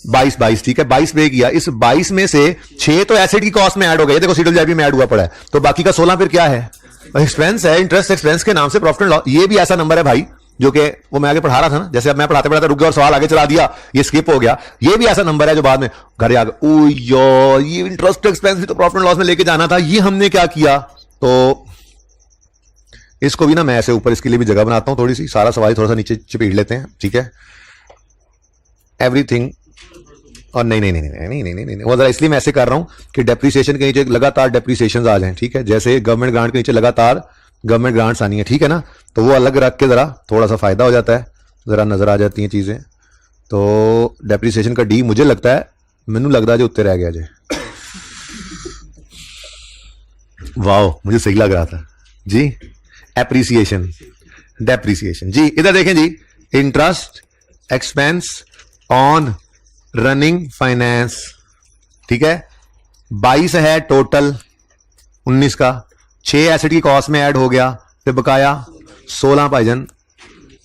22, ठीक है 22 पे किया। इस 22 में से 6 तो एसेट की कॉस्ट में ऐड हो गए, देखो CWIP में ऐड हुआ पड़ा है, तो बाकी का 16 फिर क्या है? एक्सपेंस है, इंटरेस्ट एक्सपेंस के नाम से प्रॉफिट एंड लॉस। ये भी ऐसा नंबर है भाई जो कि वो मैं आगे पढ़ा रहा था ना, जैसे अब मैं पढ़ाते पढ़ाते रुक गया और सवाल आगे चला दिया, ये स्किप हो गया। ये भी ऐसा नंबर है जो बाद में घर आ गया, ओ यार ये इंटरेस्ट एक्सपेंस भी तो प्रॉफिट एंड लॉस में लेके जाना था, ये हमने क्या किया। तो इसको भी ना मैं ऐसे ऊपर इसके लिए भी जगह बनाता हूं थोड़ी सी, सारा सवाल थोड़ा सा नीचे चिपीट लेते हैं, ठीक है। एवरीथिंग और नहीं नहीं नहीं नहीं नहीं नहीं नहीं नहीं वो जरा इसलिए मैं ऐसे कर रहा हूं कि डेप्रिसिएशन के नीचे लगातार डेप्रिसिएशन आ जाएं, ठीक है। जैसे गवर्नमेंट ग्रांट के नीचे लगातार गवर्नमेंट ग्रांट्स आनी है, ठीक है ना, तो वो अलग रख के जरा थोड़ा सा फायदा हो जाता है, जरा नजर आ जाती हैं चीजें। तो डेप्रिसिएशन का डी मुझे लगता है, मैनू लगता है जो उत्ते रह गया जे, वाह मुझे सही लग रहा था जी। एप्रिसिएशन डेप्रिसिएशन जी, इधर देखें जी, interest expense on running finance, ठीक है। 22 है टोटल 19 का, 6 एसेट की कॉस्ट में ऐड हो गया, फिर बकाया 16 Bhaijaan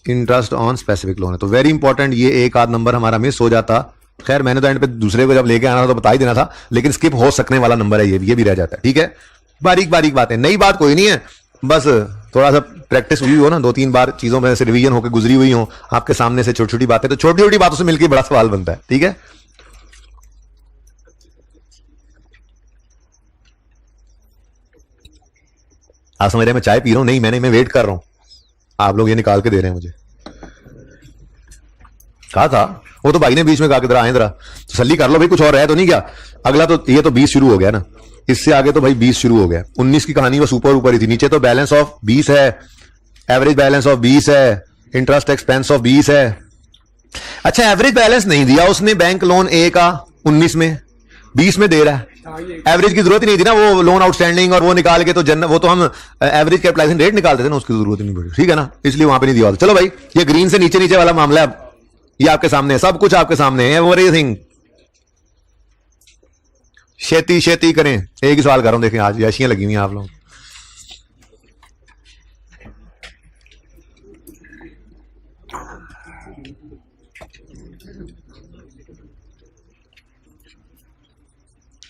interest on specific loan है। तो वेरी इंपॉर्टेंट, ये एक आध नंबर हमारा मिस हो जाता। खैर मैंने तो एंड पे दूसरे को जब लेके आना था तो बता ही देना था, लेकिन स्किप हो सकने वाला नंबर है, ये भी रह जाता है, ठीक है। बारीक बारीक बातें, नई बात कोई नहीं है, बस थोड़ा सा प्रैक्टिस हुई हो ना, 2-3 बार चीजों में से रिवीजन होकर गुजरी हुई हो आपके सामने से छोटी छोटी बातें, तो छोटी छोटी बातों से मिलकर बड़ा सवाल बनता है, ठीक है। आप समझ रहे हैं मैं चाय पी रहा हूं? नहीं मैं वेट कर रहा हूं, आप लोग ये निकाल के दे रहे हैं मुझे। कहा था वो तो भाई ने बीच में कहा कि जरा आए जरा तसल्ली कर लो भाई, कुछ और है तो नहीं क्या। अगला तो ये तो 20 शुरू हो गया ना, इससे आगे तो भाई 20 शुरू हो गया। 19 की कहानी बस ऊपर ही थी, नीचे तो बैलेंस ऑफ 20 है, एवरेज बैलेंस ऑफ 20 है, इंटरेस्ट एक्सपेंस ऑफ 20 है। अच्छा एवरेज बैलेंस नहीं दिया उसने बैंक लोन ए का 19 में, 20 में दे रहा है। एवरेज की जरूरत ही नहीं थी ना, वो लोन आउटस्टैंडिंग और वो निकाल के तो वो तो हम एवरेज कैपिटलाइजेशन रेट निकालते थे ना, उसकी जरूरत ही नहीं पड़ी, ठीक है ना, इसलिए वहां पे नहीं दिया। चलो भाई ये ग्रीन से नीचे नीचे वाला मामला है, ये आपके सामने है, सब कुछ आपके सामने है, एवरीथिंग। शेती शेती करें, एक ही सवाल कर रहा हूं, देखें आज याशियां लगी हुई हैं आप लोग।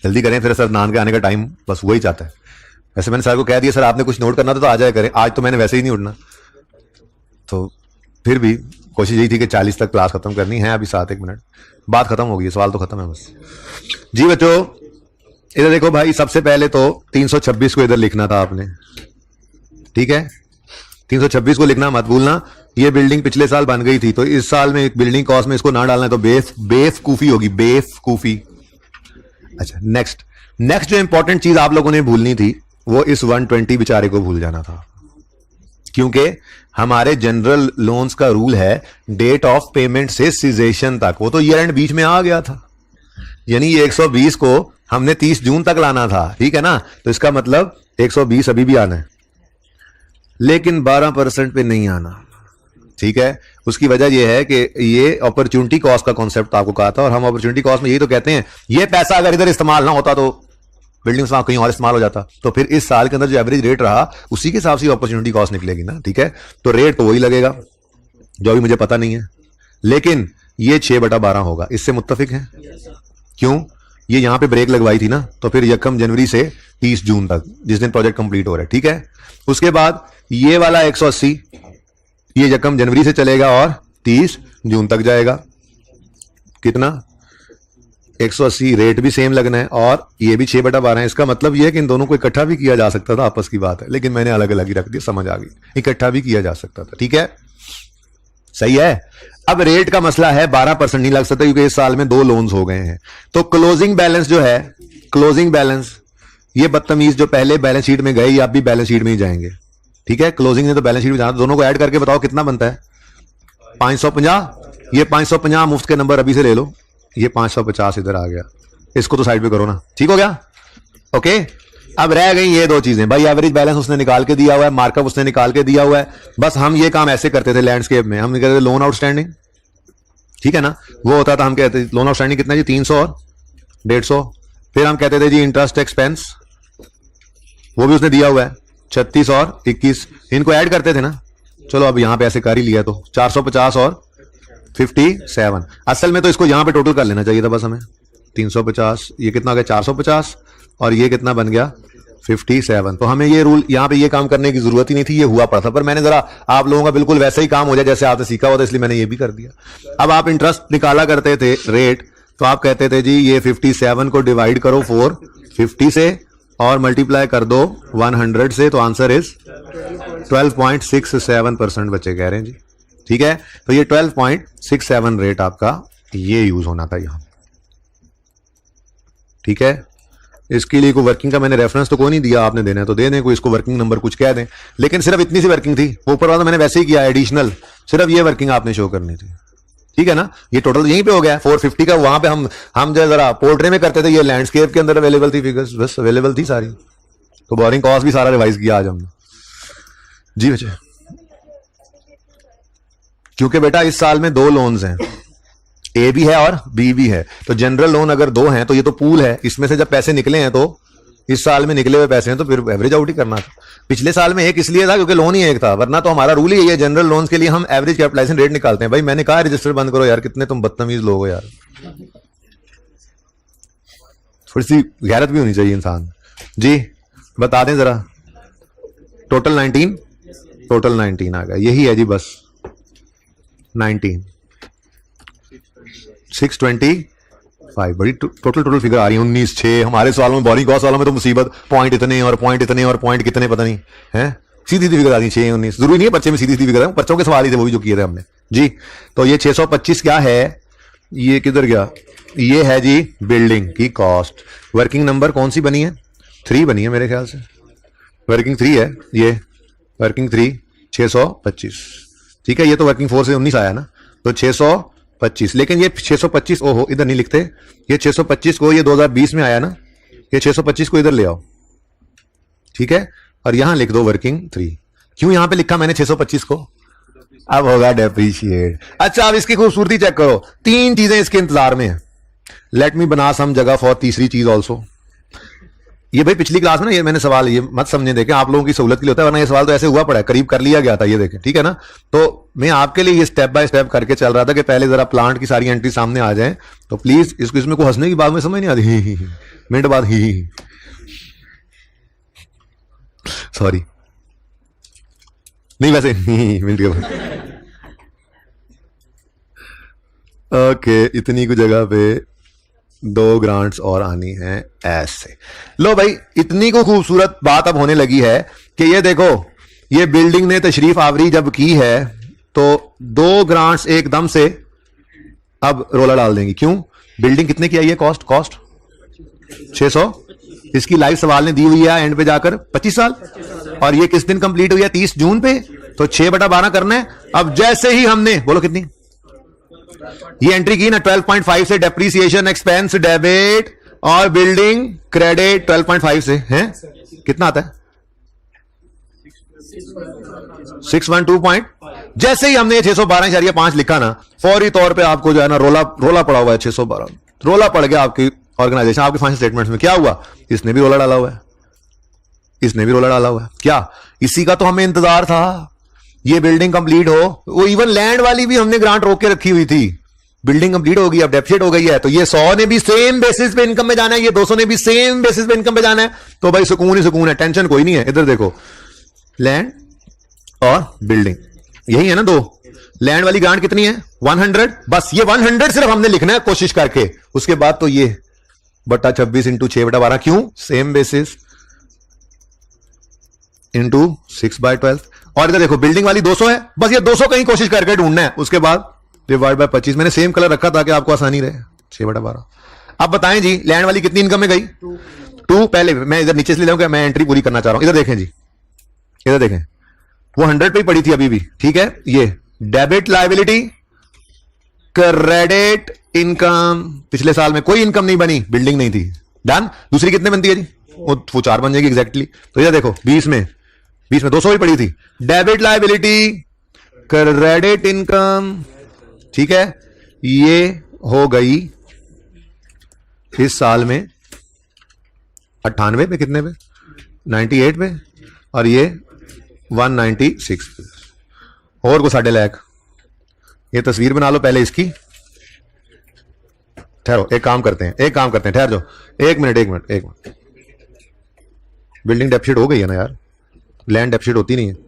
जल्दी करें, फिर सर नान के आने का टाइम बस वही चाहता है। वैसे मैंने सर को कह दिया सर आपने कुछ नोट करना तो आ जाए करें, आज तो मैंने वैसे ही नहीं उठना, तो फिर भी कोशिश यही थी कि 40 तक क्लास खत्म करनी है। अभी 7-1 मिनट बात खत्म हो गई, सवाल तो खत्म है बस जी। बच्चों इधर देखो भाई, सबसे पहले तो 326 को इधर लिखना था आपने, ठीक है। 326 को लिखना मत भूलना। ये बिल्डिंग पिछले साल बन गई थी, तो इस साल में बिल्डिंग कॉस्ट में इसको ना डालना है, तो बेवकूफी होगी, बेवकूफी। अच्छा नेक्स्ट जो इंपॉर्टेंट चीज आप लोगों ने भूलनी थी वो इस 120 बेचारे को भूल जाना था, क्योंकि हमारे जनरल लोन्स का रूल है डेट ऑफ पेमेंट से सीजेशन तक, वो तो ईयर एंड बीच में आ गया था, यानी ये 120 को हमने 30 जून तक लाना था, ठीक है ना। तो इसका मतलब 120 अभी भी आना है, लेकिन 12% पे नहीं आना, ठीक है। उसकी वजह यह है कि ये अपॉर्चुनिटी कॉस्ट का कॉन्सेप्ट आपको कहा था, और हम अपॉर्चुनिटी कॉस्ट में यही तो कहते हैं ये पैसा अगर इधर इस्तेमाल ना होता तो बिल्डिंग्स में कहीं और इस्तेमाल हो जाता, तो फिर इस साल के अंदर जो एवरेज रेट रहा उसी के हिसाब से अपॉर्चुनिटी कॉस्ट निकलेगी ना, ठीक है। तो रेट तो वही लगेगा जो अभी मुझे पता नहीं है, लेकिन ये 6/12 होगा, इससे मुत्तफिक है। क्यों? ये यहां पे ब्रेक लगवाई थी ना, तो फिर 1 जनवरी से 30 जून तक जिस दिन प्रोजेक्ट कंप्लीट हो रहा है, ठीक है। उसके बाद ये वाला 180 ये 1 जनवरी से चलेगा और 30 जून तक जाएगा। कितना? 180 रेट भी सेम लगना है और ये भी 6/12 है। इसका मतलब ये है कि इन दोनों को इकट्ठा भी किया जा सकता था, आपस की बात है, लेकिन मैंने अलग अलग ही रख दिया, समझ आ गई, इकट्ठा भी किया जा सकता था, ठीक है, सही है। अब रेट का मसला है, 12% नहीं लग सकता क्योंकि इस साल में 2 लोन्स हो गए हैं। तो क्लोजिंग बैलेंस जो है, क्लोजिंग बैलेंस, ये बदतमीज जो पहले बैलेंस शीट में गए, ये आप भी बैलेंस शीट में ही जाएंगे, ठीक है। क्लोजिंग ने तो बैलेंस शीट में जाना, दोनों को ऐड करके बताओ कितना बनता है? 550। ये 550 मुफ्त के नंबर अभी से ले लो, ये 550 इधर आ गया, इसको तो साइड पे करो ना, ठीक हो गया, ओके। अब रह गई ये 2 चीजें भाई, एवरेज बैलेंस उसने निकाल के दिया हुआ है, मार्कअप उसने निकाल के दिया हुआ है। बस हम ये काम ऐसे करते थे लैंडस्केप में, हम कहते थे लोन आउटस्टैंडिंग, ठीक है ना, वो होता था, हम कहते थे लोन आउटस्टैंडिंग कितना जी, 300 और 150। फिर हम कहते थे जी इंटरेस्ट एक्सपेंस, वो भी उसने दिया हुआ है 36 और 21, इनको ऐड करते थे ना। चलो अब यहां पे ऐसे कर ही लिया तो 450 और 57। असल में तो इसको यहां पे टोटल कर लेना चाहिए था बस हमें, 350, ये कितना हो गया 450 और ये कितना बन गया 57। तो हमें ये रूल यहाँ पे ये काम करने की जरूरत ही नहीं थी, ये हुआ पड़ा था, पर मैंने जरा आप लोगों का बिल्कुल वैसा ही काम हो जाए जैसे आपने सीखा हुआ था, इसलिए मैंने ये भी कर दिया। अब आप इंटरेस्ट निकाला करते थे रेट, तो आप कहते थे जी ये 57 को डिवाइड करो 450 से और मल्टीप्लाई कर दो 100 से, तो आंसर इज 12.67% बच्चे कह रहे हैं जी। ठीक है, तो ये 12.67 रेट आपका ये यूज होना था यहां। ठीक है, इसके लिए कोई वर्किंग का मैंने रेफरेंस तो कोई नहीं दिया, आपने देना है तो दे दें, कोई इसको वर्किंग नंबर कुछ कह दें, लेकिन सिर्फ इतनी सी वर्किंग थी, ऊपर वाला मैंने वैसे ही किया एडिशनल, सिर्फ ये वर्किंग आपने शो करनी थी। ठीक है ना, ये टोटल यहीं पे हो गया 450 का। वहां पे हम जो जरा पोर्ट्रे में करते थे, ये लैंडस्केप के अंदर अवेलेबल थी फिगर्स, बस अवेलेबल थी सारी, तो बोरिंग कॉस्ट भी सारा रिवाइज किया आज हमने जी बच्चे। क्योंकि बेटा इस साल में 2 लोन्स हैं, ए भी है और बी भी है, तो जनरल लोन अगर 2 हैं तो ये तो पूल है, इसमें से जब पैसे निकले हैं तो इस साल में निकले हुए पैसे हैं तो फिर एवरेज आउट ही करना था। पिछले साल में एक इसलिए था क्योंकि लोन ही एक था, वरना तो हमारा रूल ही है जनरल लोन्स के लिए हम एवरेज कैपिटलाइजेशन रेट निकालते हैं। भाई मैंने कहा रजिस्टर बंद करो यार, कितने तुम बदतमीज लोग हो यार, थोड़ी सी गैरत भी होनी चाहिए इंसान जी। बता दें जरा, टोटल 19 आ गया, यही है जी बस 19 625। बड़ी टोटल फिगर आ रही है 19,6। हमारे सवालों में बोरिंग कॉस्ट वालों में तो मुसीबत, पॉइंट इतने और पॉइंट इतने और पॉइंट कितने पता नहीं है, सीधी फिगर आ रही है 6 19। जरूरी नहीं है पर्चे में सीधी फिगर है, पर्चों के सवाल ही थे वो भी जो किए थे हमने जी। तो ये 625 क्या है, ये किधर गया, ये है जी बिल्डिंग की कॉस्ट। वर्किंग नंबर कौन सी बनी है, 3 बनी है मेरे ख्याल से, वर्किंग 3 है ये, वर्किंग 3 625। ठीक है, ये तो वर्किंग 4 से 19 आया ना, तो 625। लेकिन ये 625 ओहो इधर नहीं लिखते, ये 625 को ये 2020 में आया ना, ये 625 को इधर ले आओ। ठीक है, और यहां लिख दो वर्किंग 3। क्यों यहां पे लिखा मैंने 625 को, अब होगा डेप्रीशिएट। अच्छा अब इसकी खूबसूरती चेक करो, 3 चीजें इसके इंतजार में है। लेट मी बना सम जगह फॉर तीसरी चीज ऑल्सो। ये भाई पिछली क्लास में ना ये मैंने सवाल ये मत समझे, देखें आप लोगों की सहूलत के लिए होता है, वरना ये सवाल तो ऐसे हुआ पड़ा है, करीब कर लिया गया था ये देखें। ठीक है ना, तो मैं आपके लिए ये स्टेप बाय स्टेप करके चल रहा था कि पहले जरा प्लांट की सारी एंट्री सामने आ जाए, तो प्लीज इसको, इसमें कोई हंसने की बात में समझ नहीं आती, ही मिनट बाद ही सॉरी नहीं वैसे मिनट के बाद ओके, इतनी कुछ जगह पे 2 ग्रांट्स और आनी है ऐसे। लो भाई, इतनी को खूबसूरत बात अब होने लगी है कि ये देखो, ये बिल्डिंग ने तशरीफ आवरी जब की है तो 2 ग्रांट्स एकदम से अब रोला डाल देंगी। क्यों, बिल्डिंग कितने की आई है, कॉस्ट 600, इसकी लाइफ सवाल ने दी हुई है एंड पे जाकर 25 साल, और ये किस दिन कंप्लीट हुई है, 30 जून पे, तो 6/12 करना है। अब जैसे ही हमने बोलो कितनी ये एंट्री की ना 12.5 से, डेप्रीसिएशन एक्सपेंस डेबिट और बिल्डिंग क्रेडिट 12.5 से है, कितना आता है 612 जैसे ही हमने 612.5 लिखा ना, फौरी तौर पे आपको जो है ना रोला पड़ा हुआ है 612, रोला पड़ गया आपकी ऑर्गेनाइजेशन, आपके फाइनेंशियल स्टेटमेंट्स में। क्या हुआ, इसने भी रोला डाला हुआ है, इसने भी रोला डाला हुआ है। क्या, इसी का तो हमें इंतजार था, ये बिल्डिंग कंप्लीट हो। वो इवन लैंड वाली भी हमने ग्रांट रोक के रखी हुई थी, बिल्डिंग कंप्लीट हो गई, अब डेफिसिट हो गई है, तो ये 100 ने भी सेम बेसिस पे इनकम में जाना है, ये 200 ने भी सेम बेसिस पे इनकम में जाना है, तो भाई सुकून ही सुकून है, टेंशन कोई नहीं है। इधर देखो, लैंड और बिल्डिंग यही है ना 2, लैंड वाली ग्रांट कितनी है 100, बस ये 100 सिर्फ हमने लिखना है कोशिश करके, उसके बाद तो ये बटा 26 इंटू 6/12, क्यों, सेम बेसिस इंटू 6/12। और इधर देखो बिल्डिंग वाली 200 है, बस ये 200 कहीं कोशिश करके ढूंढना है, उसके बाद डिवाइड बाय 25। मैंने सेम कलर रखा ताकि आपको आसानी रहे, 6/12। अब बताएं जी लैंड वाली कितनी इनकम में गई, 2। पहले मैं इधर नीचे से ले जाऊंगा, मैं एंट्री पूरी करना चाह रहा हूं। इधर देखें जी, इधर देखें, वो 100 पे ही पड़ी थी अभी भी। ठीक है, ये डेबिट लायबिलिटी क्रेडिट इनकम, पिछले साल में कोई इनकम नहीं बनी, बिल्डिंग नहीं थी, डन। दूसरी कितने बनती है जी, वो 4 बन जाएगी एग्जैक्टली। तो ये देखो 20 में 200 ही पड़ी थी, डेबिट लायबिलिटी क्रेडिट इनकम। ठीक है, ये हो गई इस साल में 98 पे, कितने पे 98 पे, और ये 196 पे, और को 1.5 लाख। ये तस्वीर बना लो पहले इसकी, ठहरो एक काम करते हैं ठहर जाओ, एक मिनट बिल्डिंग डेप्शिट हो गई है ना यार, लैंड डेप्शिट होती नहीं है।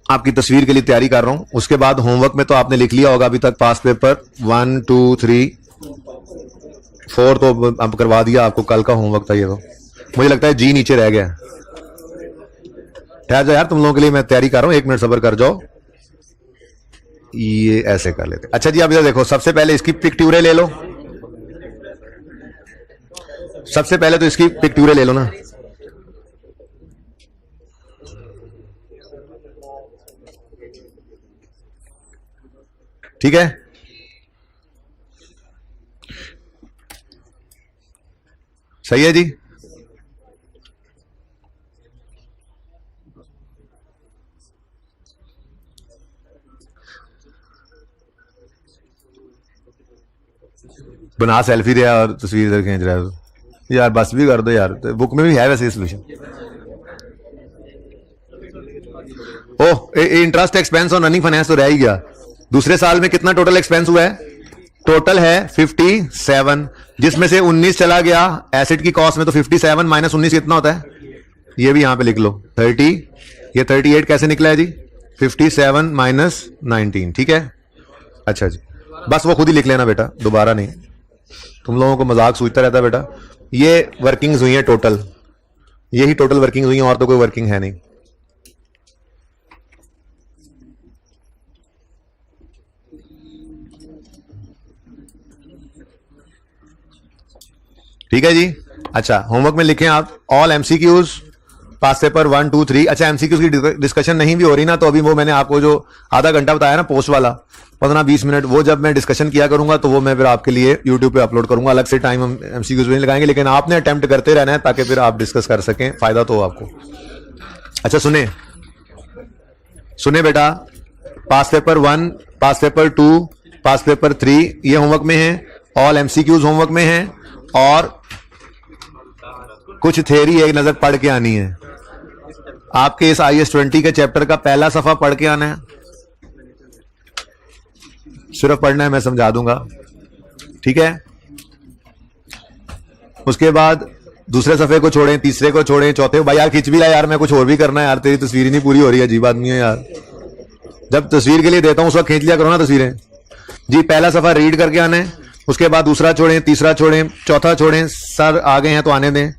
आपकी तस्वीर के लिए तैयारी कर रहा हूं। उसके बाद होमवर्क में तो आपने लिख लिया होगा अभी तक, पास्ट पेपर 1 2 3 4 तो अब करवा दिया आपको, कल का होमवर्क था ये। तो मुझे लगता है जी नीचे रह गया। ठहर जाओ यार, तुम लोगों के लिए मैं तैयारी कर रहा हूं, 1 मिनट सब्र कर जाओ। ये ऐसे कर लेते। अच्छा जी, अब इधर देखो, सबसे पहले इसकी पिक्टूरे ले लो। सबसे पहले तो इसकी पिक्टूरे ले लो ना। ठीक है, सही है जी। बना सेल्फी दिया और तस्वीर इधर खींच रहा है यार, बस भी कर दो यार, तो बुक में भी है वैसे सोल्यूशन। ओह, इंटरेस्ट एक्सपेंस और रनिंग फाइनेंस तो रह ही गया। दूसरे साल में कितना टोटल एक्सपेंस हुआ है? टोटल है 57, जिसमें से 19 चला गया एसेट की कॉस्ट में, तो 57 माइनस 19 कितना होता है? ये भी यहां पे लिख लो 30। ये 38 कैसे निकला है जी? 57 माइनस 19। ठीक है, अच्छा जी, बस वो खुद ही लिख लेना बेटा, दोबारा नहीं। तुम लोगों को मजाक सूझता रहता है बेटा। ये वर्किंग्स हुई है टोटल, यही टोटल वर्किंग्स हुई है, और तो कोई वर्किंग है नहीं। ठीक है जी। अच्छा, होमवर्क में लिखें आप ऑल एमसीक्यूज पास पेपर 1 2 3। अच्छा, एमसीक्यूज की डिस्कशन नहीं भी हो रही ना, तो अभी वो मैंने आपको जो आधा घंटा बताया ना पोस्ट वाला, 15-20 मिनट, वो जब मैं डिस्कशन किया करूंगा तो वो मैं फिर आपके लिए यूट्यूब पे अपलोड करूंगा। अलग से टाइम हम एमसीक्यूज नहीं लगाएंगे, लेकिन आपने अटेम्प्ट करते रहना है ताकि फिर आप डिस्कस कर सकें, फायदा तो हो आपको। अच्छा सुने सुने बेटा, पास पेपर 1, पास पेपर 2, पास पेपर 3 ये होमवर्क में है, ऑल एमसीक्यूज होमवर्क में है, और कुछ थ्योरी एक नजर पढ़ के आनी है। आपके इस IAS 20 के चैप्टर का पहला सफा पढ़ के आना है, सिर्फ पढ़ना है, मैं समझा दूंगा। ठीक है, उसके बाद दूसरे सफे को छोड़ें, तीसरे को छोड़ें, चौथे को। भाई यार खींच भी ला यार, मैं कुछ और भी करना है यार, तेरी तस्वीर ही नहीं पूरी हो रही है, अजीब आदमी है यार। जब तस्वीर के लिए देता हूं उस वक्त खींच लिया करो ना तस्वीरें जी। पहला सफा रीड करके आना है, उसके बाद दूसरा छोड़ें, तीसरा छोड़ें, चौथा छोड़ें, सर आ गए हैं तो आने दें,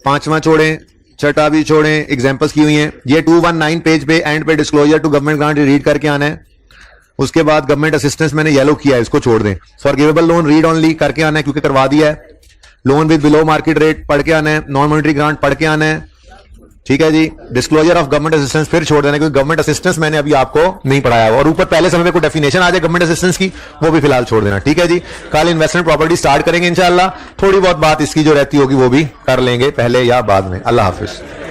पांचवा छोड़ें, छठा भी छोड़ें, एग्जांपल्स की हुई हैं। ये 219 पेज पे एंड पे disclosure to government grant read करके आना है। उसके बाद गवर्नमेंट असिस्टेंस मैंने येलो किया है, इसको छोड़ दें। फॉरगिवेबल लोन रीड ओनली करके आना है क्योंकि करवा दिया है। Loan with below market rate पढ़ के आना है। नॉन मॉनिटरी ग्रांट पढ़ के आना है। ठीक है जी। डिस्क्लोजर ऑफ गवर्नमेंट असिस्टेंस फिर छोड़ देना क्योंकि गवर्नमेंट असिस्टेंस मैंने अभी आपको नहीं पढ़ाया, और ऊपर पहले समय पे कोई डेफिनेशन आ जाए गवर्नमेंट असिस्टेंस की, वो भी फिलहाल छोड़ देना। ठीक है जी। कल इन्वेस्टमेंट प्रॉपर्टी स्टार्ट करेंगे इंशाल्लाह, थोड़ी बहुत बात इसकी जो रहती होगी वो भी कर लेंगे पहले या बाद में। अल्लाह हाफिज।